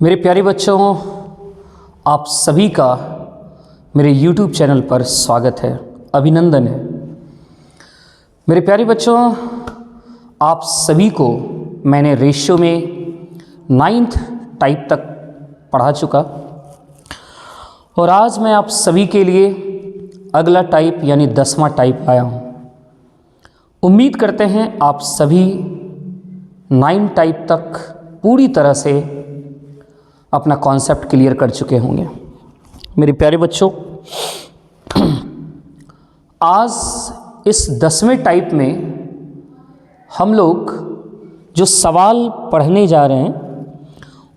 मेरे प्यारे बच्चों, आप सभी का मेरे YouTube चैनल पर स्वागत है, अभिनंदन है। मेरे प्यारे बच्चों, आप सभी को मैंने रेशियो में 9th टाइप तक पढ़ा चुका और आज मैं आप सभी के लिए अगला टाइप यानी 10वां टाइप आया हूँ। उम्मीद करते हैं आप सभी 9 टाइप तक पूरी तरह से अपना कॉन्सेप्ट क्लियर कर चुके होंगे। मेरे प्यारे बच्चों, आज इस 10वें टाइप में हम लोग जो सवाल पढ़ने जा रहे हैं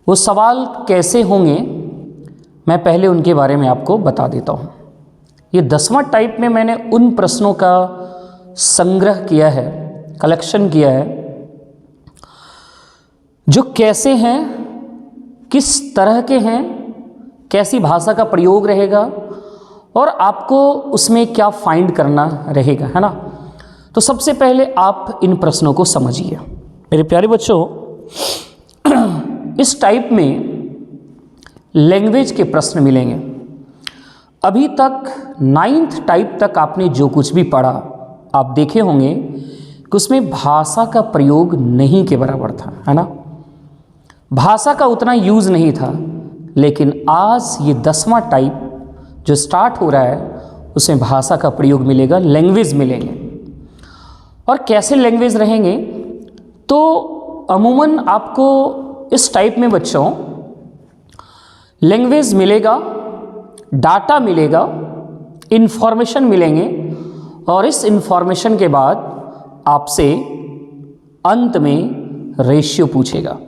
वो सवाल कैसे होंगे, मैं पहले उनके बारे में आपको बता देता हूँ। ये 10वां टाइप में मैंने उन प्रश्नों का संग्रह किया है, कलेक्शन किया है, जो कैसे हैं, किस तरह के हैं, कैसी भाषा का प्रयोग रहेगा और आपको उसमें क्या फाइंड करना रहेगा, है ना। तो सबसे पहले आप इन प्रश्नों को समझिए। मेरे प्यारे बच्चों, इस टाइप में लैंग्वेज के प्रश्न मिलेंगे। अभी तक 9th टाइप तक आपने जो कुछ भी पढ़ा, आप देखे होंगे कि उसमें भाषा का प्रयोग नहीं के बराबर था, है ना। भाषा का उतना यूज़ नहीं था, लेकिन आज ये 10वां टाइप जो स्टार्ट हो रहा है उसमें भाषा का प्रयोग मिलेगा, लैंग्वेज मिलेंगे। और कैसे लैंग्वेज रहेंगे, तो अमूमन आपको इस टाइप में बच्चों लैंग्वेज मिलेगा, डाटा मिलेगा, इन्फॉर्मेशन मिलेंगे और इस इन्फॉर्मेशन के बाद आपसे अंत में रेशियो पूछेगा।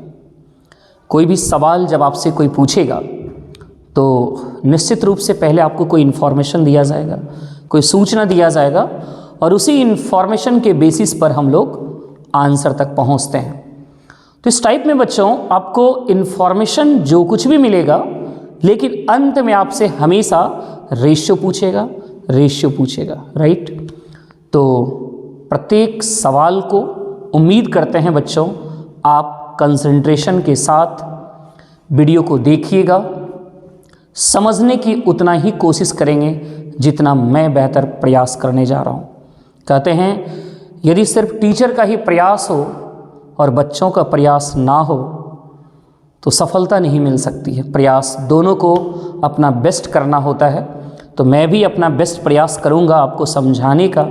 कोई भी सवाल जब आपसे कोई पूछेगा तो निश्चित रूप से पहले आपको कोई इन्फॉर्मेशन दिया जाएगा, कोई सूचना दिया जाएगा और उसी इन्फॉर्मेशन के बेसिस पर हम लोग आंसर तक पहुंचते हैं। तो इस टाइप में बच्चों आपको इन्फॉर्मेशन जो कुछ भी मिलेगा, लेकिन अंत में आपसे हमेशा रेशियो पूछेगा, राइट। तो प्रत्येक सवाल को उम्मीद करते हैं बच्चों आप कंसंट्रेशन के साथ वीडियो को देखिएगा, समझने की उतना ही कोशिश करेंगे जितना मैं बेहतर प्रयास करने जा रहा हूँ। कहते हैं यदि सिर्फ टीचर का ही प्रयास हो और बच्चों का प्रयास ना हो तो सफलता नहीं मिल सकती है। प्रयास दोनों को अपना बेस्ट करना होता है। तो मैं भी अपना बेस्ट प्रयास करूँगा आपको समझाने का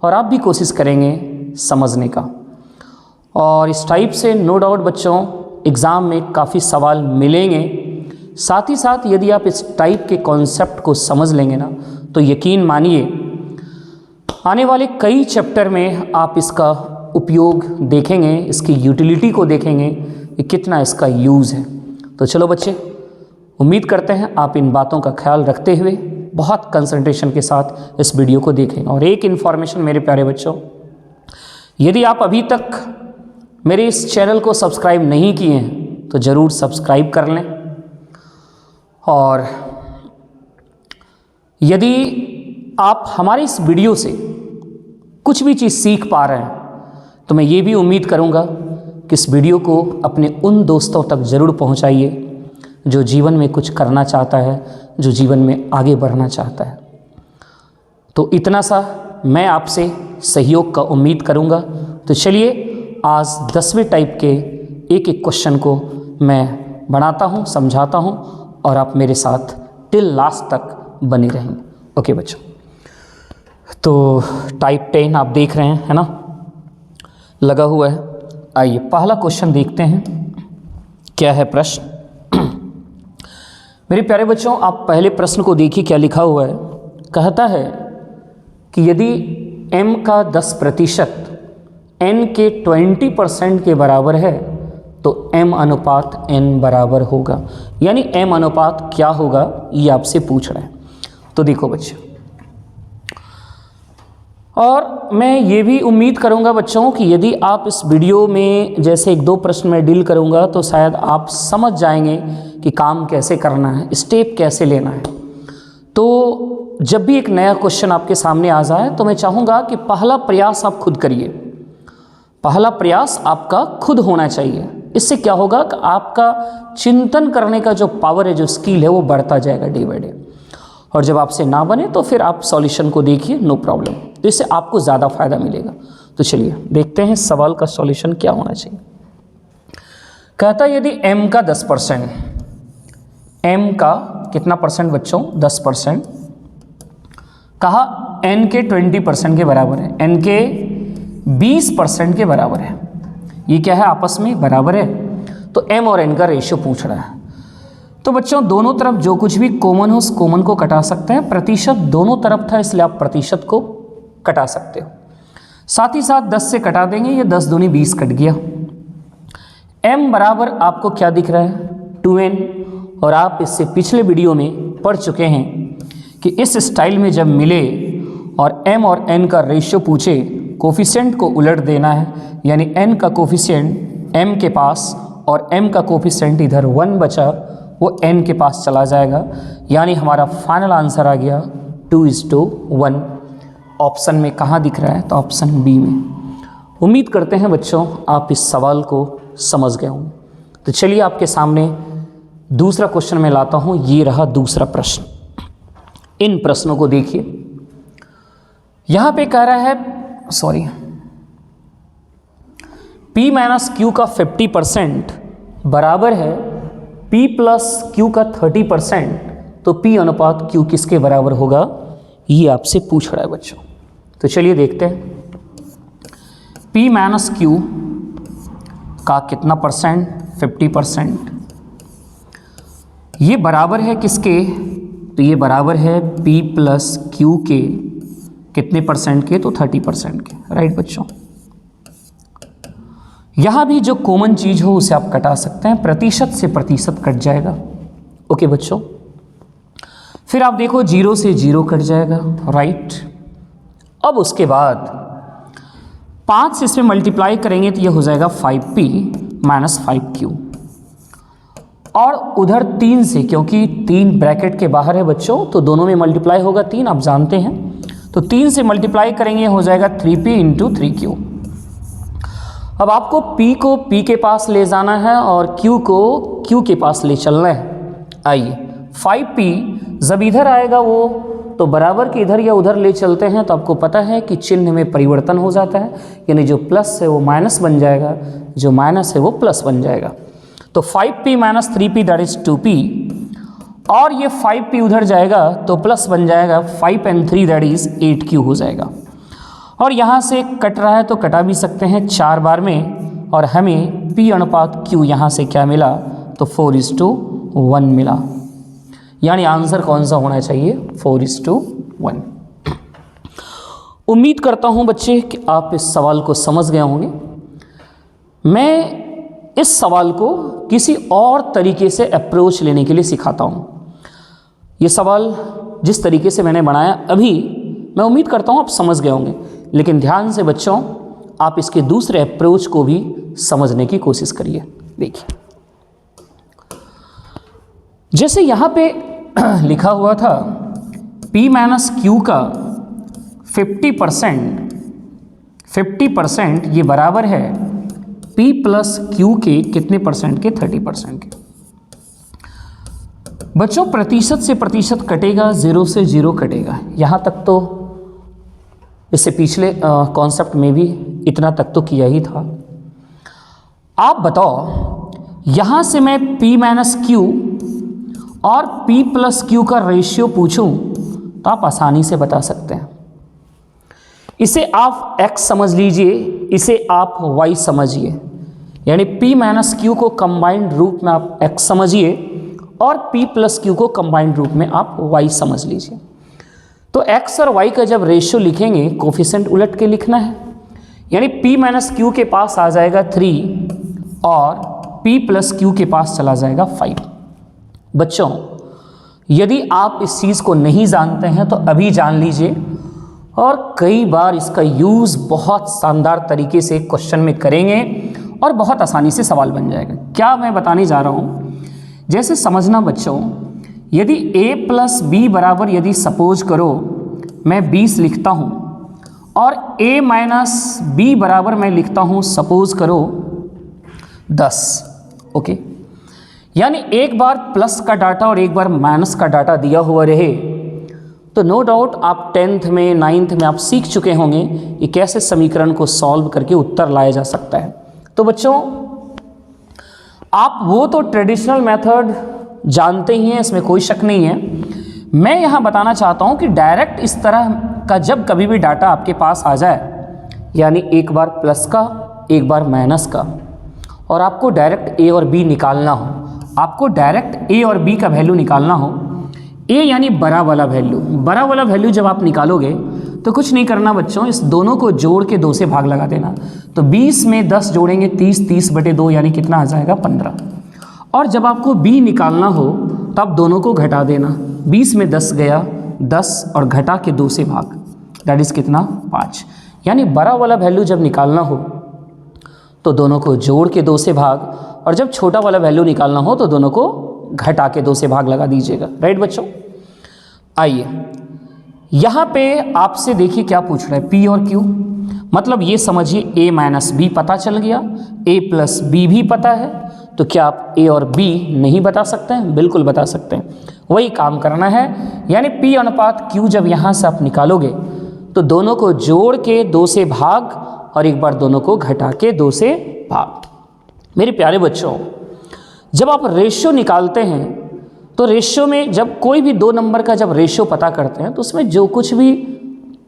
और आप भी कोशिश करेंगे समझने का। और इस टाइप से नो डाउट बच्चों एग्ज़ाम में काफ़ी सवाल मिलेंगे। साथ ही साथ यदि आप इस टाइप के कॉन्सेप्ट को समझ लेंगे ना, तो यकीन मानिए आने वाले कई चैप्टर में आप इसका उपयोग देखेंगे, इसकी यूटिलिटी को देखेंगे कि कितना इसका यूज़ है। तो चलो बच्चे, उम्मीद करते हैं आप इन बातों का ख्याल रखते हुए बहुत कंसंट्रेशन के साथ इस वीडियो को देखें। और एक इन्फॉर्मेशन मेरे प्यारे बच्चों, यदि आप अभी तक मेरे इस चैनल को सब्सक्राइब नहीं किए हैं तो ज़रूर सब्सक्राइब कर लें। और यदि आप हमारे इस वीडियो से कुछ भी चीज़ सीख पा रहे हैं तो मैं ये भी उम्मीद करूँगा कि इस वीडियो को अपने उन दोस्तों तक ज़रूर पहुँचाइए जो जीवन में कुछ करना चाहता है, जो जीवन में आगे बढ़ना चाहता है। तो इतना सा मैं आपसे सहयोग का उम्मीद करूँगा। तो चलिए आज 10वें टाइप के एक एक क्वेश्चन को मैं बनाता हूँ, समझाता हूँ और आप मेरे साथ टिल लास्ट तक बने रहेंगे। ओके बच्चों, तो टाइप 10 आप देख रहे हैं, है ना, लगा हुआ है। आइए पहला क्वेश्चन देखते हैं क्या है प्रश्न। मेरे प्यारे बच्चों, आप पहले प्रश्न को देखिए क्या लिखा हुआ है। कहता है कि यदि m का 10% n के 20% के बराबर है तो m अनुपात n बराबर होगा। यानी m अनुपात क्या होगा ये आपसे पूछ रहे हैं। तो देखो बच्चों, और मैं ये भी उम्मीद करूँगा बच्चों कि यदि आप इस वीडियो में जैसे 1-2 प्रश्न में डील करूँगा तो शायद आप समझ जाएंगे कि काम कैसे करना है, स्टेप कैसे लेना है। तो जब भी एक नया क्वेश्चन आपके सामने आ जाए तो मैं चाहूँगा कि पहला प्रयास आप खुद करिए, पहला प्रयास आपका खुद होना चाहिए। इससे क्या होगा कि आपका चिंतन करने का जो पावर है, जो स्किल है, वो बढ़ता जाएगा डे बाय डे। और जब आपसे ना बने तो फिर आप सॉल्यूशन को देखिए, नो प्रॉब्लम, तो इससे आपको ज़्यादा फायदा मिलेगा। तो चलिए देखते हैं सवाल का सॉल्यूशन क्या होना चाहिए। कहता है यदि m का 10%, m का कितना परसेंट बच्चों, 10%, कहा n के 20% के बराबर है, n के 20% के बराबर है, ये क्या है, आपस में बराबर है, तो m और n का रेशियो पूछ रहा है। तो बच्चों दोनों तरफ जो कुछ भी कॉमन हो उस कॉमन को कटा सकते हैं, प्रतिशत दोनों तरफ था इसलिए आप प्रतिशत को कटा सकते हो, साथ ही साथ 10 से कटा देंगे, ये 10 दूनी 20 कट गया। m बराबर आपको क्या दिख रहा है, 2n, और आप इससे पिछले वीडियो में पढ़ चुके हैं कि इस स्टाइल में जब मिले और m और n का रेशियो पूछे, कोफिशिएंट को उलट देना है, यानी n का कोफिशिएंट m के पास और m का कोफिशिएंट इधर 1 बचा, वो n के पास चला जाएगा, यानी हमारा फाइनल आंसर आ गया 2:1। ऑप्शन में कहाँ दिख रहा है, तो ऑप्शन बी में। उम्मीद करते हैं बच्चों आप इस सवाल को समझ गए होंगे। तो चलिए आपके सामने दूसरा क्वेश्चन मैं लाता हूँ, ये रहा दूसरा प्रश्न। इन प्रश्नों को देखिए, यहाँ पे कह रहा है P माइनस Q का 50% बराबर है P प्लस Q का 30%, तो P अनुपात Q किसके बराबर होगा, ये आपसे पूछ रहा है बच्चों। तो चलिए देखते हैं, P माइनस Q का कितना परसेंट, 50%, ये बराबर है किसके, तो ये बराबर है P प्लस Q के कितने परसेंट के, तो 30% के, राइट बच्चों। यहाँ भी जो कॉमन चीज़ हो उसे आप कटा सकते हैं, प्रतिशत से प्रतिशत कट जाएगा, ओके बच्चों। फिर आप देखो 0 से 0 कट जाएगा, राइट। अब उसके बाद 5 से इसमें मल्टीप्लाई करेंगे तो ये हो जाएगा 5P माइनस 5Q, और उधर 3 से, क्योंकि 3 ब्रैकेट के बाहर है बच्चों, तो दोनों में मल्टीप्लाई होगा 3, आप जानते हैं, तो 3 से मल्टीप्लाई करेंगे हो जाएगा 3P इंटू 3Q। अब आपको P को P के पास ले जाना है और Q को Q के पास ले चलना है। आइए 5P जब इधर आएगा वो तो बराबर के इधर या उधर ले चलते हैं, तो आपको पता है कि चिन्ह में परिवर्तन हो जाता है, यानी जो प्लस है वो माइनस बन जाएगा, जो माइनस है वो प्लस बन जाएगा। तो 5P minus 3P that is 2P, और ये 5P उधर जाएगा तो प्लस बन जाएगा 5 and 3 दैट इज 8Q हो जाएगा। और यहाँ से कट रहा है तो कटा भी सकते हैं 4 बार में, और हमें P अनुपात Q यहाँ से क्या मिला, तो 4:1 मिला, यानी आंसर कौन सा होना चाहिए, 4:1। उम्मीद करता हूँ बच्चे कि आप इस सवाल को समझ गए होंगे। मैं इस सवाल को किसी और तरीके से अप्रोच लेने के लिए सिखाता हूँ। ये सवाल जिस तरीके से मैंने बनाया अभी, मैं उम्मीद करता हूँ आप समझ गए होंगे, लेकिन ध्यान से बच्चों आप इसके दूसरे अप्रोच को भी समझने की कोशिश करिए। देखिए जैसे यहाँ पे लिखा हुआ था P माइनस Q का 50% ये बराबर है P प्लस Q के कितने परसेंट के, 30% के। बच्चों प्रतिशत से प्रतिशत कटेगा, 0 से 0 कटेगा, यहाँ तक तो इससे पिछले कॉन्सेप्ट में भी इतना तक तो किया ही था। आप बताओ यहाँ से मैं P माइनस Q और P प्लस Q का रेशियो पूछूं तो आप आसानी से बता सकते हैं। इसे आप x समझ लीजिए, इसे आप y समझिए, यानी P माइनस Q को कंबाइंड रूप में आप x समझिए और P प्लस Q को कंबाइंड रूप में आप y समझ लीजिए। तो x और y का जब रेशियो लिखेंगे कोफिशिएंट उलट के लिखना है, यानी P माइनस Q के पास आ जाएगा 3 और P प्लस Q के पास चला जाएगा 5। बच्चों यदि आप इस चीज़ को नहीं जानते हैं तो अभी जान लीजिए, और कई बार इसका यूज़ बहुत शानदार तरीके से क्वेश्चन में करेंगे और बहुत आसानी से सवाल बन जाएगा। क्या मैं बताने जा रहा हूँ, जैसे समझना बच्चों, यदि a प्लस बी बराबर, यदि सपोज करो मैं 20 लिखता हूँ और a माइनस बी बराबर मैं लिखता हूँ सपोज करो 10। ओके, यानी एक बार प्लस का डाटा और एक बार माइनस का डाटा दिया हुआ रहे तो नो डाउट आप 10th में 9th में आप सीख चुके होंगे ये कैसे समीकरण को सॉल्व करके उत्तर लाया जा सकता है। तो बच्चों आप वो तो ट्रेडिशनल मेथड जानते ही हैं, इसमें कोई शक नहीं है। मैं यहाँ बताना चाहता हूँ कि डायरेक्ट इस तरह का जब कभी भी डाटा आपके पास आ जाए, यानी एक बार प्लस का एक बार माइनस का, और आपको डायरेक्ट ए और बी निकालना हो, आपको डायरेक्ट ए और बी का वैल्यू निकालना हो, ए यानी बड़ा वाला वैल्यू जब आप निकालोगे तो कुछ नहीं करना बच्चों, इस दोनों को जोड़ के 2 से भाग लगा देना। तो 20 में 10 जोड़ेंगे 30, 30/2 यानी कितना आ जाएगा 15। और जब आपको बी निकालना हो तो आप दोनों को घटा देना, 20 में 10 गया 10 और घटा के 2 से भाग, दैट इज़ कितना 5। यानी बड़ा वाला वैल्यू जब निकालना हो तो दोनों को जोड़ के 2 से भाग, और जब छोटा वाला वैल्यू निकालना हो तो दोनों को घटा के 2 से भाग लगा दीजिएगा। राइट बच्चों, आइए यहाँ पे आपसे देखिए क्या पूछ रहा है, पी और क्यू। मतलब ये समझिए ए माइनस बी पता चल गया, ए प्लस बी भी पता है, तो क्या आप ए और बी नहीं बता सकते हैं? बिल्कुल बता सकते हैं, वही काम करना है। यानी पी अनुपात क्यू जब यहाँ से आप निकालोगे तो दोनों को जोड़ के 2 से भाग और एक बार दोनों को घटा के 2 से भाग। मेरे प्यारे बच्चों, जब आप रेशियो निकालते हैं तो रेशियो में जब कोई भी 2 नंबर का जब रेशियो पता करते हैं तो उसमें जो कुछ भी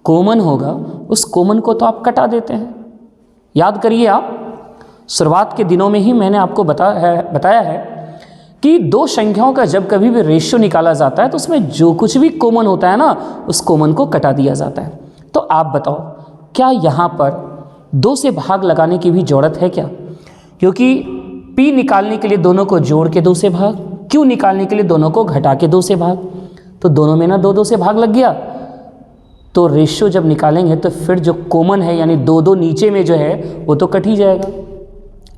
कॉमन होगा उस कॉमन को तो आप कटा देते हैं। याद करिए, आप शुरुआत के दिनों में ही मैंने आपको बताया है कि 2 संख्याओं का जब कभी भी रेशियो निकाला जाता है तो उसमें जो कुछ भी कॉमन होता है ना, उस कॉमन को कटा दिया जाता है। तो आप बताओ, क्या यहाँ पर 2 से भाग लगाने की भी ज़रूरत है क्या? क्योंकि P निकालने के लिए दोनों को जोड़ के 2 से भाग, Q निकालने के लिए दोनों को घटा के 2 से भाग, तो दोनों में ना 2-2 से भाग लग गया। तो रेशियो जब निकालेंगे तो फिर जो कॉमन है यानी 2-2 नीचे में जो है वो तो कट ही जाएगा,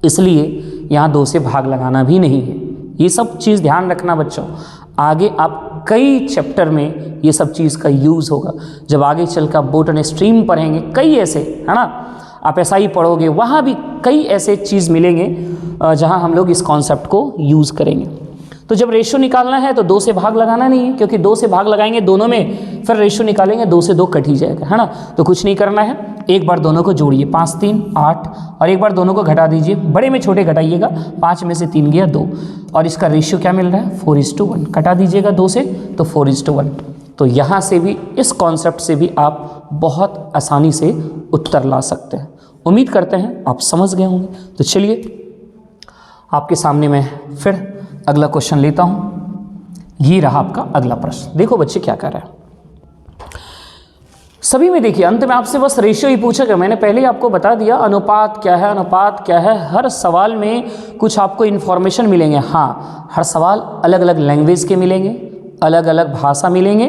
इसलिए यहाँ 2 से भाग लगाना भी नहीं है। ये सब चीज़ ध्यान रखना बच्चों, आगे आप कई चैप्टर में ये सब चीज़ का यूज़ होगा। जब आगे चलकर बोटनी स्ट्रीम पढ़ेंगे कई ऐसे, है ना, आप ऐसा ही पढ़ोगे, वहाँ भी कई ऐसे चीज़ मिलेंगे जहाँ हम लोग इस कॉन्सेप्ट को यूज़ करेंगे। तो जब रेशियो निकालना है तो 2 से भाग लगाना नहीं है, क्योंकि 2 से भाग लगाएंगे दोनों में, फिर रेशियो निकालेंगे 2 से 2 कट ही जाएगा, है ना। तो कुछ नहीं करना है, एक बार दोनों को जोड़िए, 5 3 8, और एक बार दोनों को घटा दीजिए, बड़े में छोटे घटाइएगा, 5 में से 3 गया 2, और इसका रेशियो क्या मिल रहा है 4:1, कटा दीजिएगा 2 से तो 4:1। तो यहाँ से भी, इस कॉन्सेप्ट से भी आप बहुत आसानी से उत्तर ला सकते हैं। उम्मीद करते हैं आप समझ गए होंगे। तो चलिए आपके सामने मैं फिर अगला क्वेश्चन लेता हूँ। ये रहा आपका अगला प्रश्न। देखो बच्चे क्या कर रहे हैं, सभी में देखिए अंत में आपसे बस रेशियो ही पूछेगा। मैंने पहले ही आपको बता दिया अनुपात क्या है, अनुपात क्या है। हर सवाल में कुछ आपको इन्फॉर्मेशन मिलेंगे। हाँ, हर सवाल अलग अलग लैंग्वेज के मिलेंगे, अलग अलग भाषा मिलेंगे,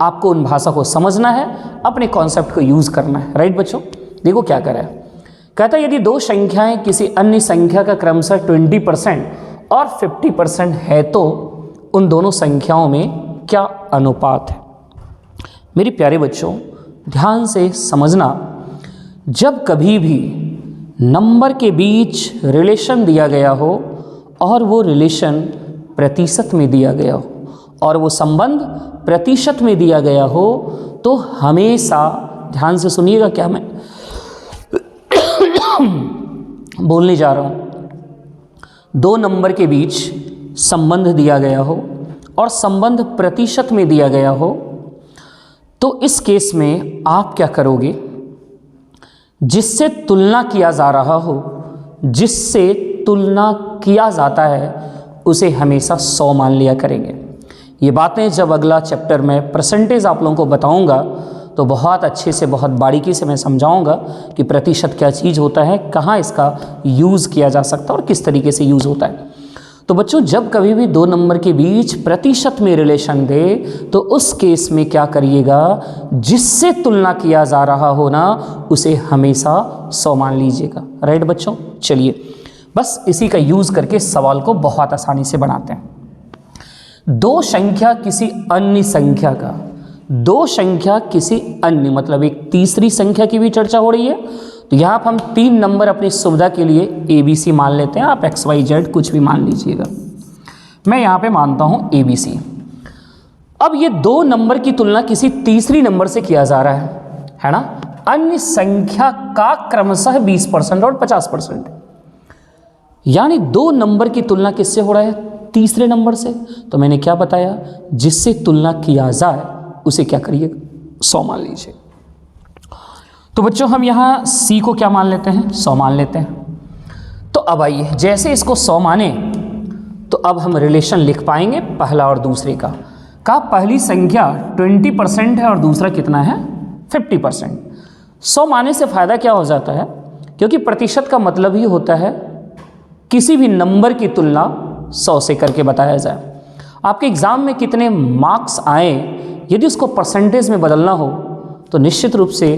आपको उन भाषा को समझना है, अपने कॉन्सेप्ट को यूज़ करना है। राइट बच्चों, देखो क्या करें, कहता है यदि 2 संख्याएं किसी अन्य संख्या का क्रमशः 20% और 50% है तो उन दोनों संख्याओं में क्या अनुपात है। मेरे प्यारे बच्चों ध्यान से समझना, जब कभी भी नंबर के बीच रिलेशन दिया गया हो और वो रिलेशन प्रतिशत में दिया गया हो और वो संबंध प्रतिशत में दिया गया हो, तो हमेशा ध्यान से सुनिएगा क्या मैं बोलने जा रहा हूँ। 2 नंबर के बीच संबंध दिया गया हो और संबंध प्रतिशत में दिया गया हो, तो इस केस में आप क्या करोगे, जिससे तुलना किया जा रहा हो, जिससे तुलना किया जाता है, उसे हमेशा 100 मान लिया करेंगे। ये बातें जब अगला चैप्टर में परसेंटेज आप लोगों को बताऊंगा तो बहुत अच्छे से, बहुत बारीकी से मैं समझाऊंगा कि प्रतिशत क्या चीज़ होता है, कहाँ इसका यूज़ किया जा सकता है और किस तरीके से यूज़ होता है। तो बच्चों जब कभी भी 2 नंबर के बीच प्रतिशत में रिलेशन दे तो उस केस में क्या करिएगा, जिससे तुलना किया जा रहा हो ना, उसे हमेशा 100 मान लीजिएगा। राइट बच्चों, चलिए बस इसी का यूज़ करके सवाल को बहुत आसानी से बनाते हैं। 2 संख्या किसी अन्य संख्या का, 2 संख्या किसी अन्य मतलब एक तीसरी संख्या की भी चर्चा हो रही है, तो यहाँ पर हम 3 नंबर अपनी सुविधा के लिए ABC मान लेते हैं, आप XYZ कुछ भी मान लीजिएगा। मैं यहाँ पे मानता हूँ ABC। अब ये 2 नंबर की तुलना किसी तीसरी नंबर से किया जा रहा है ना। अन्य संख्या का क्रमशः 20% और 50%, यानी 2 नंबर की तुलना किससे हो रहा है? तीसरे नंबर से। तो मैंने क्या बताया, जिससे तुलना किया जाए उसे क्या करिए? 100 मान लीजिए। तो बच्चों हम यहाँ C को क्या मान लेते हैं? 100 मान लेते हैं। तो अब आइए, जैसे इसको 100 माने तो अब हम रिलेशन लिख पाएंगे पहला और दूसरे का। पहली संख्या 20% है और दूसरा कितना है? 50%। 100 माने से फ़ायदा क्या हो जाता है, क्योंकि प्रतिशत का मतलब ही होता है किसी भी नंबर की तुलना 100 से करके बताया जाए। आपके एग्ज़ाम में कितने मार्क्स आए, यदि उसको परसेंटेज में बदलना हो तो निश्चित रूप से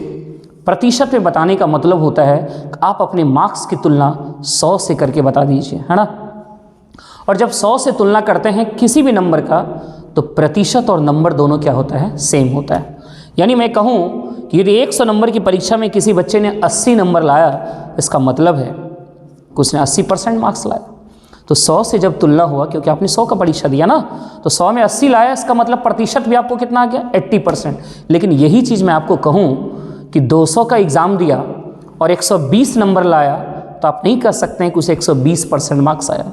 प्रतिशत में बताने का मतलब होता है आप अपने मार्क्स की तुलना 100 से करके बता दीजिए, है ना। और जब 100 से तुलना करते हैं किसी भी नंबर का तो प्रतिशत और नंबर दोनों क्या होता है? सेम होता है। यानी मैं कहूँ कि यदि 100 नंबर की परीक्षा में किसी बच्चे ने 80 नंबर लाया, इसका मतलब है कि उसने 80% मार्क्स लाया। तो 100 से जब तुलना हुआ, क्योंकि आपने 100 का परीक्षा दिया ना, तो 100 में 80 लाया, इसका मतलब प्रतिशत भी आपको कितना आ गया? 80%। लेकिन यही चीज़ मैं आपको कहूँ कि 200 का एग्ज़ाम दिया और 120 नंबर लाया, तो आप नहीं कह सकते हैं कि उसे 120% मार्क्स आया।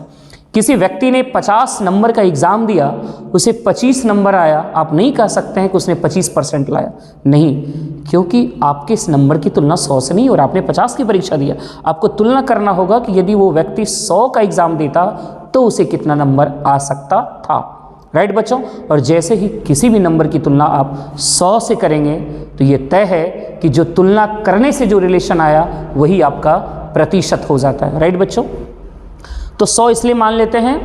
किसी व्यक्ति ने 50 नंबर का एग्ज़ाम दिया, उसे 25 नंबर आया, आप नहीं कह सकते हैं कि उसने 25% लाया। नहीं, क्योंकि आपके इस नंबर की तुलना 100 से नहीं, और आपने 50 की परीक्षा दिया। आपको तुलना करना होगा कि यदि वो व्यक्ति 100 का एग्ज़ाम देता तो उसे कितना नंबर आ सकता था। राइट बच्चों। और जैसे ही किसी भी नंबर की तुलना आप 100 से करेंगे तो ये तय है कि जो तुलना करने से जो रिलेशन आया वही आपका प्रतिशत हो जाता है। राइट बच्चों। तो 100 इसलिए मान लेते हैं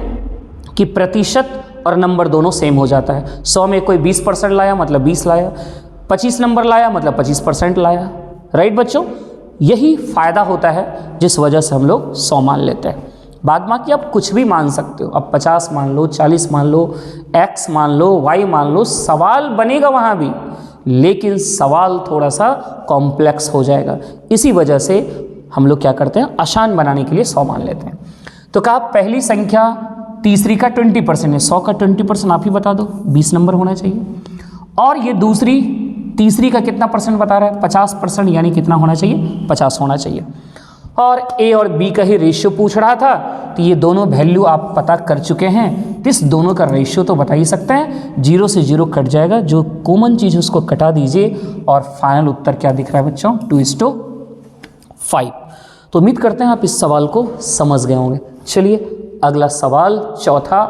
कि प्रतिशत और नंबर दोनों सेम हो जाता है। 100 में कोई 20% लाया मतलब 20 लाया, 25 नंबर लाया मतलब 25% लाया। राइट बच्चों। यही फ़ायदा होता है जिस वजह से हम लोग 100 मान लेते हैं। बाद बाकी आप कुछ भी मान सकते हो, अब 50 मान लो, 40 मान लो, x मान लो, y मान लो, सवाल बनेगा वहाँ भी, लेकिन सवाल थोड़ा सा कॉम्प्लेक्स हो जाएगा। इसी वजह से हम लोग क्या करते हैं, आसान बनाने के लिए 100 मान लेते हैं। तो कहा पहली संख्या तीसरी का 20% है, 100 का 20% आप ही बता दो, 20 नंबर होना चाहिए। और ये दूसरी तीसरी का कितना परसेंट बता रहा है? 50%, यानी कितना होना चाहिए? 50 होना चाहिए। और ए और बी का ही रेशियो पूछ रहा था, तो ये दोनों वैल्यू आप पता कर चुके हैं, तो इस दोनों का रेशियो तो बता ही सकते हैं। 0 से 0 कट जाएगा, जो कॉमन चीज़ है उसको कटा दीजिए और फाइनल उत्तर क्या दिख रहा है बच्चों? 2:5। तो उम्मीद करते हैं आप इस सवाल को समझ गए होंगे। चलिए अगला सवाल चौथा,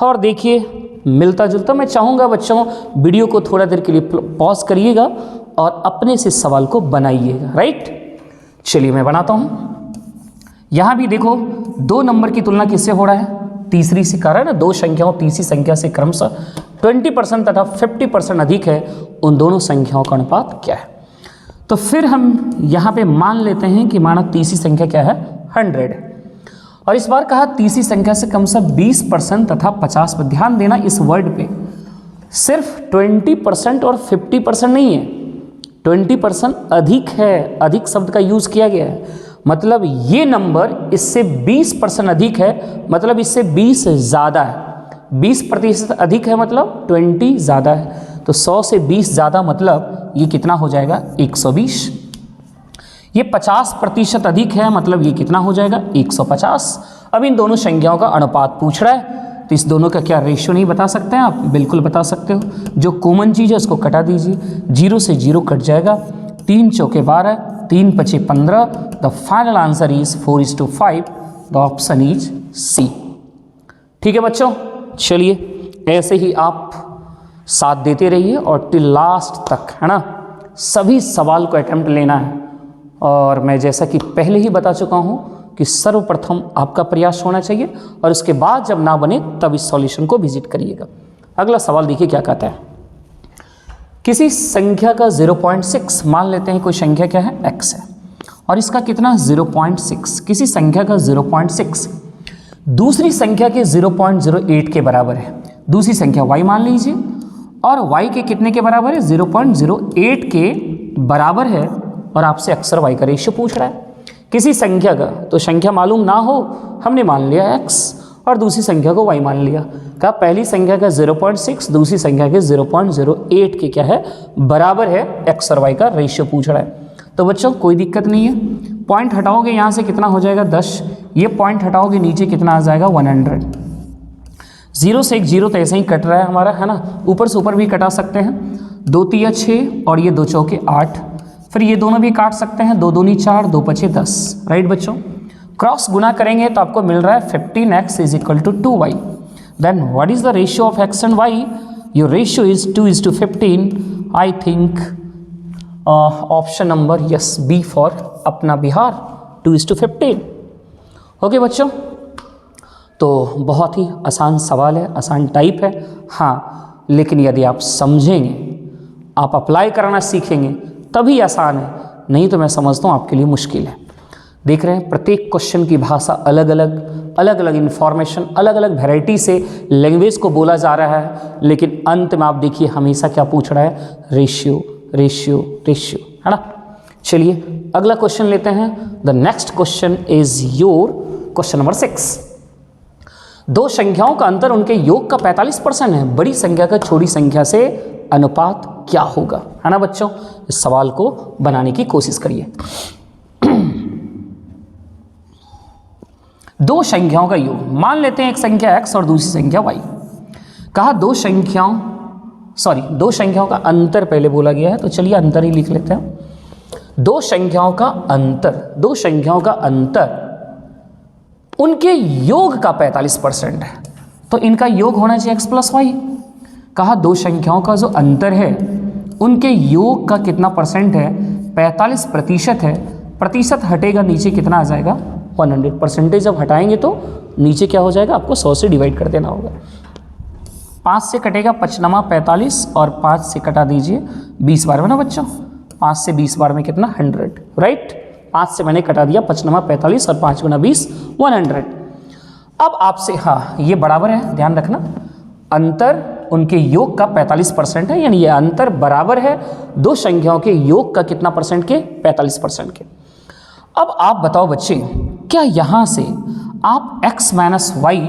और देखिए मिलता जुलता। मैं चाहूँगा बच्चों वीडियो को थोड़ा देर के लिए पॉज करिएगा और अपने से सवाल को बनाइएगा। राइट, चलिए मैं बनाता हूँ। यहाँ भी देखो 2 नंबर की तुलना किससे हो रहा है? तीसरी से कर रहा है ना। 2 संख्याओं तीसरी संख्या से क्रमशः 20% तथा 50% अधिक है, उन दोनों संख्याओं का अनुपात क्या है? तो फिर हम यहाँ पे मान लेते हैं कि माना तीसरी संख्या क्या है? 100। और इस बार कहा तीसरी संख्या से क्रमशः 20% तथा 50%। ध्यान देना इस वर्ड पे, सिर्फ 20% और 50% नहीं है, 20% अधिक है, अधिक शब्द का यूज़ किया गया है। मतलब ये नंबर इससे 20% अधिक है, मतलब इससे 20 ज़्यादा है। 20% अधिक है मतलब 20 ज़्यादा है। तो 100 से 20 ज़्यादा मतलब ये कितना हो जाएगा? 120। ये 50% अधिक है मतलब ये कितना हो जाएगा? 150। अब इन दोनों संख्याओं का अनुपात पूछ रहा है, तो इस दोनों का क्या रेशियो नहीं बता सकते हैं आप? बिल्कुल बता सकते हो। जो कॉमन चीज़ है उसको कटा दीजिए, 0 से 0 कट जाएगा, 3 चौके 12, 3 पचे 15। The final answer is 4:5। The option is C. ठीक है बच्चों, चलिए ऐसे ही आप साथ देते रहिए और टिल लास्ट तक, है ना, सभी सवाल को अटेम्प्ट लेना है। और मैं जैसा कि पहले ही बता चुका हूँ कि सर्वप्रथम आपका प्रयास होना चाहिए, और उसके बाद जब ना बने तब इस सॉल्यूशन को विजिट करिएगा। अगला सवाल देखिए क्या कहता है। किसी संख्या का 0.6 मान लेते हैं, कोई संख्या क्या है? x है, और इसका कितना? 0.6। किसी संख्या का 0.6 दूसरी संख्या के 0.08 के बराबर है। दूसरी संख्या y मान लीजिए, और y के कितने के बराबर है? 0.08 के बराबर है। और आपसे एक्स और वाई का रेशियो पूछ रहा है। किसी संख्या का तो संख्या मालूम ना हो, हमने मान लिया एक्स और दूसरी संख्या को वाई मान लिया। कहा पहली संख्या का 0.6 दूसरी संख्या के 0.08 के क्या है बराबर है, एक्स और वाई का रेशियो पूछ रहा है। तो बच्चों कोई दिक्कत नहीं है, पॉइंट हटाओगे यहाँ से कितना हो जाएगा 10, ये पॉइंट हटाओगे नीचे कितना आ जाएगा 100। 0 से एक 0 तो ऐसे ही कट रहा है हमारा, है ना, ऊपर से ऊपर भी कटा सकते हैं। 2 तिया 6 और ये 2 चौके 8, फिर ये दोनों भी काट सकते हैं, 2 दूनी 4 2 पचे 10। राइट बच्चों, क्रॉस गुना करेंगे तो आपको मिल रहा है 15x is equal to 2y। Then what is the ratio of x and y? Your ratio is 2:15। I think option number yes B for अपना बिहार, 2:15। ओके बच्चों, तो बहुत ही आसान सवाल है, आसान टाइप है, हाँ, लेकिन यदि आप समझेंगे, आप अप्लाई करना सीखेंगे तभी आसान है, नहीं तो मैं समझता हूँ आपके लिए मुश्किल है। देख रहे हैं प्रत्येक क्वेश्चन की भाषा अलग अलग इन्फॉर्मेशन अलग अलग वैरायटी से लैंग्वेज को बोला जा रहा है, लेकिन अंत में आप देखिए हमेशा क्या पूछ रहा है, रेशियो रेशियो रेशियो, है ना। चलिए अगला क्वेश्चन लेते हैं। The next question is your question number 6। दो संख्याओं का अंतर उनके योग का 45% है, बड़ी संख्या का छोटी संख्या से अनुपात क्या होगा, है ना बच्चों। इस सवाल को बनाने की कोशिश करिए। दो संख्याओं का योग, मान लेते हैं एक संख्या x और दूसरी संख्या y। कहा दो संख्याओं का अंतर पहले बोला गया है, तो चलिए अंतर ही लिख लेते हैं। दो संख्याओं का अंतर उनके योग का 45% है, तो इनका योग होना चाहिए x प्लस वाई। कहा दो संख्याओं का जो अंतर है उनके योग का कितना परसेंट है, 45% है। प्रतिशत हटेगा नीचे कितना आ जाएगा 100%। जब हटाएंगे तो नीचे क्या हो जाएगा, आपको 100 से डिवाइड कर देना होगा। 5 से कटेगा 5 45 और 5 से कटा दीजिए 20 बार में ना बच्चों, 5 से 20 बार में कितना 100, राइट। 5 से मैंने कटा दिया 5 45 और 5 गुना 20 100। अब आपसे, हाँ ये बराबर है, ध्यान रखना, अंतर उनके योग का 45% है, यानी ये अंतर बराबर है दो संख्याओं के योग का कितना परसेंट के, 45% के। अब आप बताओ बच्चे, क्या यहाँ से आप x माइनस वाई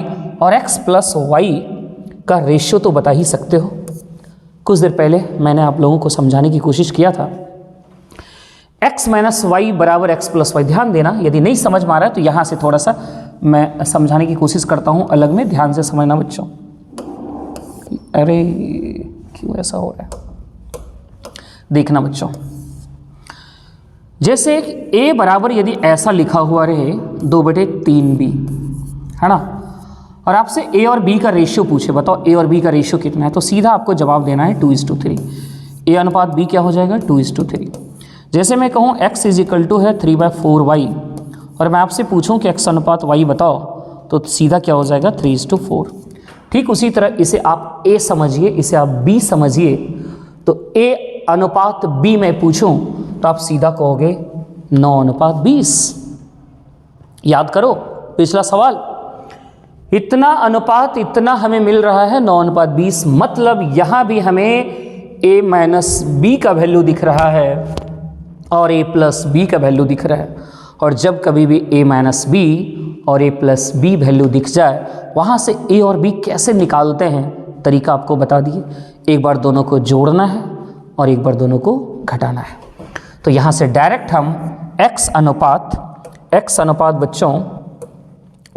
और x प्लस वाई का रेशियो तो बता ही सकते हो। कुछ देर पहले मैंने आप लोगों को समझाने की कोशिश किया था, x माइनस वाई बराबर x प्लस वाई। ध्यान देना, यदि नहीं समझ में आ रहा है तो यहाँ से थोड़ा सा मैं समझाने की कोशिश करता हूँ अलग में, ध्यान से समझना बच्चों। अरे क्यों ऐसा हो रहा है, देखना बच्चों। जैसे a बराबर यदि ऐसा लिखा हुआ रहे 2/3b, है ना, और आपसे a और b का रेशियो पूछे, बताओ a और b का रेशियो कितना है, तो सीधा आपको जवाब देना है 2:3। a अनुपात b क्या हो जाएगा 2:3। जैसे मैं कहूँ x इज इक्वल टू है 3/4y और मैं आपसे पूछूं कि x अनुपात y बताओ, तो सीधा क्या हो जाएगा 3:4। ठीक उसी तरह इसे आप a समझिए, इसे आप b समझिए, तो a अनुपात b मैं पूछूं तो आप सीधा कहोगे 9:20। याद करो पिछला सवाल, इतना अनुपात इतना हमें मिल रहा है 9:20, मतलब यहां भी हमें a माइनस बी का वैल्यू दिख रहा है और a प्लस बी का वैल्यू दिख रहा है। और जब कभी भी a माइनस बी और a प्लस बी वैल्यू दिख जाए, वहां से a और b कैसे निकालते हैं, तरीका आपको बता दिए। एक बार दोनों को जोड़ना है और एक बार दोनों को घटाना है। तो यहाँ से डायरेक्ट हम x अनुपात बच्चों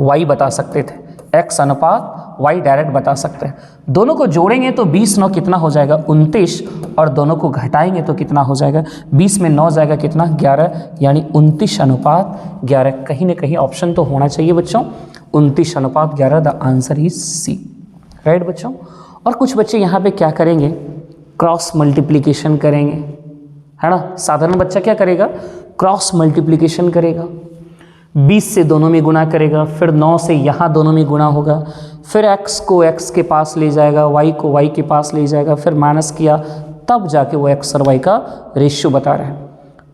y बता सकते थे, x अनुपात y डायरेक्ट बता सकते हैं। दोनों को जोड़ेंगे तो 20 9 कितना हो जाएगा 29, और दोनों को घटाएंगे तो कितना हो जाएगा, 20 में 9 जाएगा कितना 11, यानी 29:11। कहीं ना कहीं ऑप्शन तो होना चाहिए बच्चों, 29:11। The answer is C, right बच्चों। और कुछ बच्चे यहाँ पे क्या करेंगे, क्रॉस मल्टीप्लिकेशन करेंगे, है ना। साधारण बच्चा क्या करेगा, क्रॉस मल्टीप्लिकेशन करेगा, 20 से दोनों में गुना करेगा, फिर 9 से यहाँ दोनों में गुना होगा, फिर x को x के पास ले जाएगा, y को y के पास ले जाएगा, फिर माइनस किया, तब जाके वो x और y का रेशियो बता रहा है।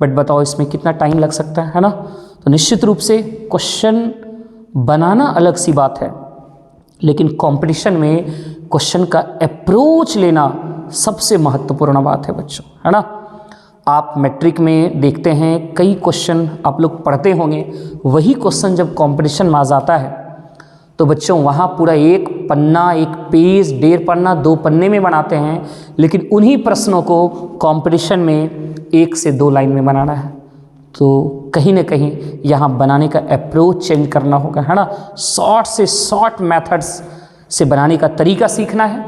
बट बताओ इसमें कितना टाइम लग सकता है ना। तो निश्चित रूप से क्वेश्चन बनाना अलग सी बात है, लेकिन कंपटीशन में क्वेश्चन का अप्रोच लेना सबसे महत्वपूर्ण बात है बच्चों, है ना। आप मैट्रिक में देखते हैं कई क्वेश्चन आप लोग पढ़ते होंगे, वही क्वेश्चन जब कंपटीशन में आ जाता है तो बच्चों वहाँ पूरा एक पन्ना, एक पेज, 1.5 पन्ना 2 पन्ने में बनाते हैं, लेकिन उन्हीं प्रश्नों को कंपटीशन में 1 से 2 लाइन में बनाना है। तो कहीं ना कहीं यहाँ बनाने का अप्रोच चेंज करना होगा, है ना। शॉर्ट से शॉर्ट मेथड्स से बनाने का तरीका सीखना है,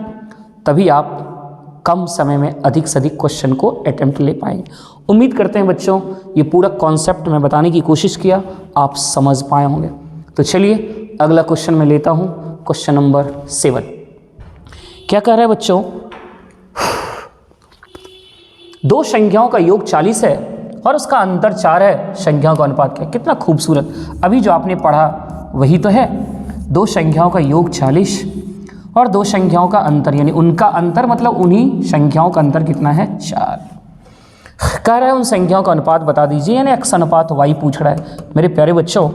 तभी आप कम समय में अधिक से अधिक क्वेश्चन को अटेम्प्ट ले पाएंगे। उम्मीद करते हैं बच्चों ये पूरा कॉन्सेप्ट मैं बताने की कोशिश किया, आप समझ पाए होंगे। तो चलिए अगला क्वेश्चन मैं लेता हूँ, क्वेश्चन नंबर 7। क्या कह रहा है बच्चों, 2 संख्याओं का योग 40 है और उसका अंतर 4 है, संख्याओं का अनुपात क्या है। कितना खूबसूरत, अभी जो आपने पढ़ा वही तो है। 2 संख्याओं का योग 40 और 2 संख्याओं का अंतर, यानी उनका अंतर मतलब उन्हीं संख्याओं का अंतर कितना है, 4। कह रहा है उन संख्याओं का अनुपात बता दीजिए, यानी x अनुपात y पूछ रहा है। मेरे प्यारे बच्चों,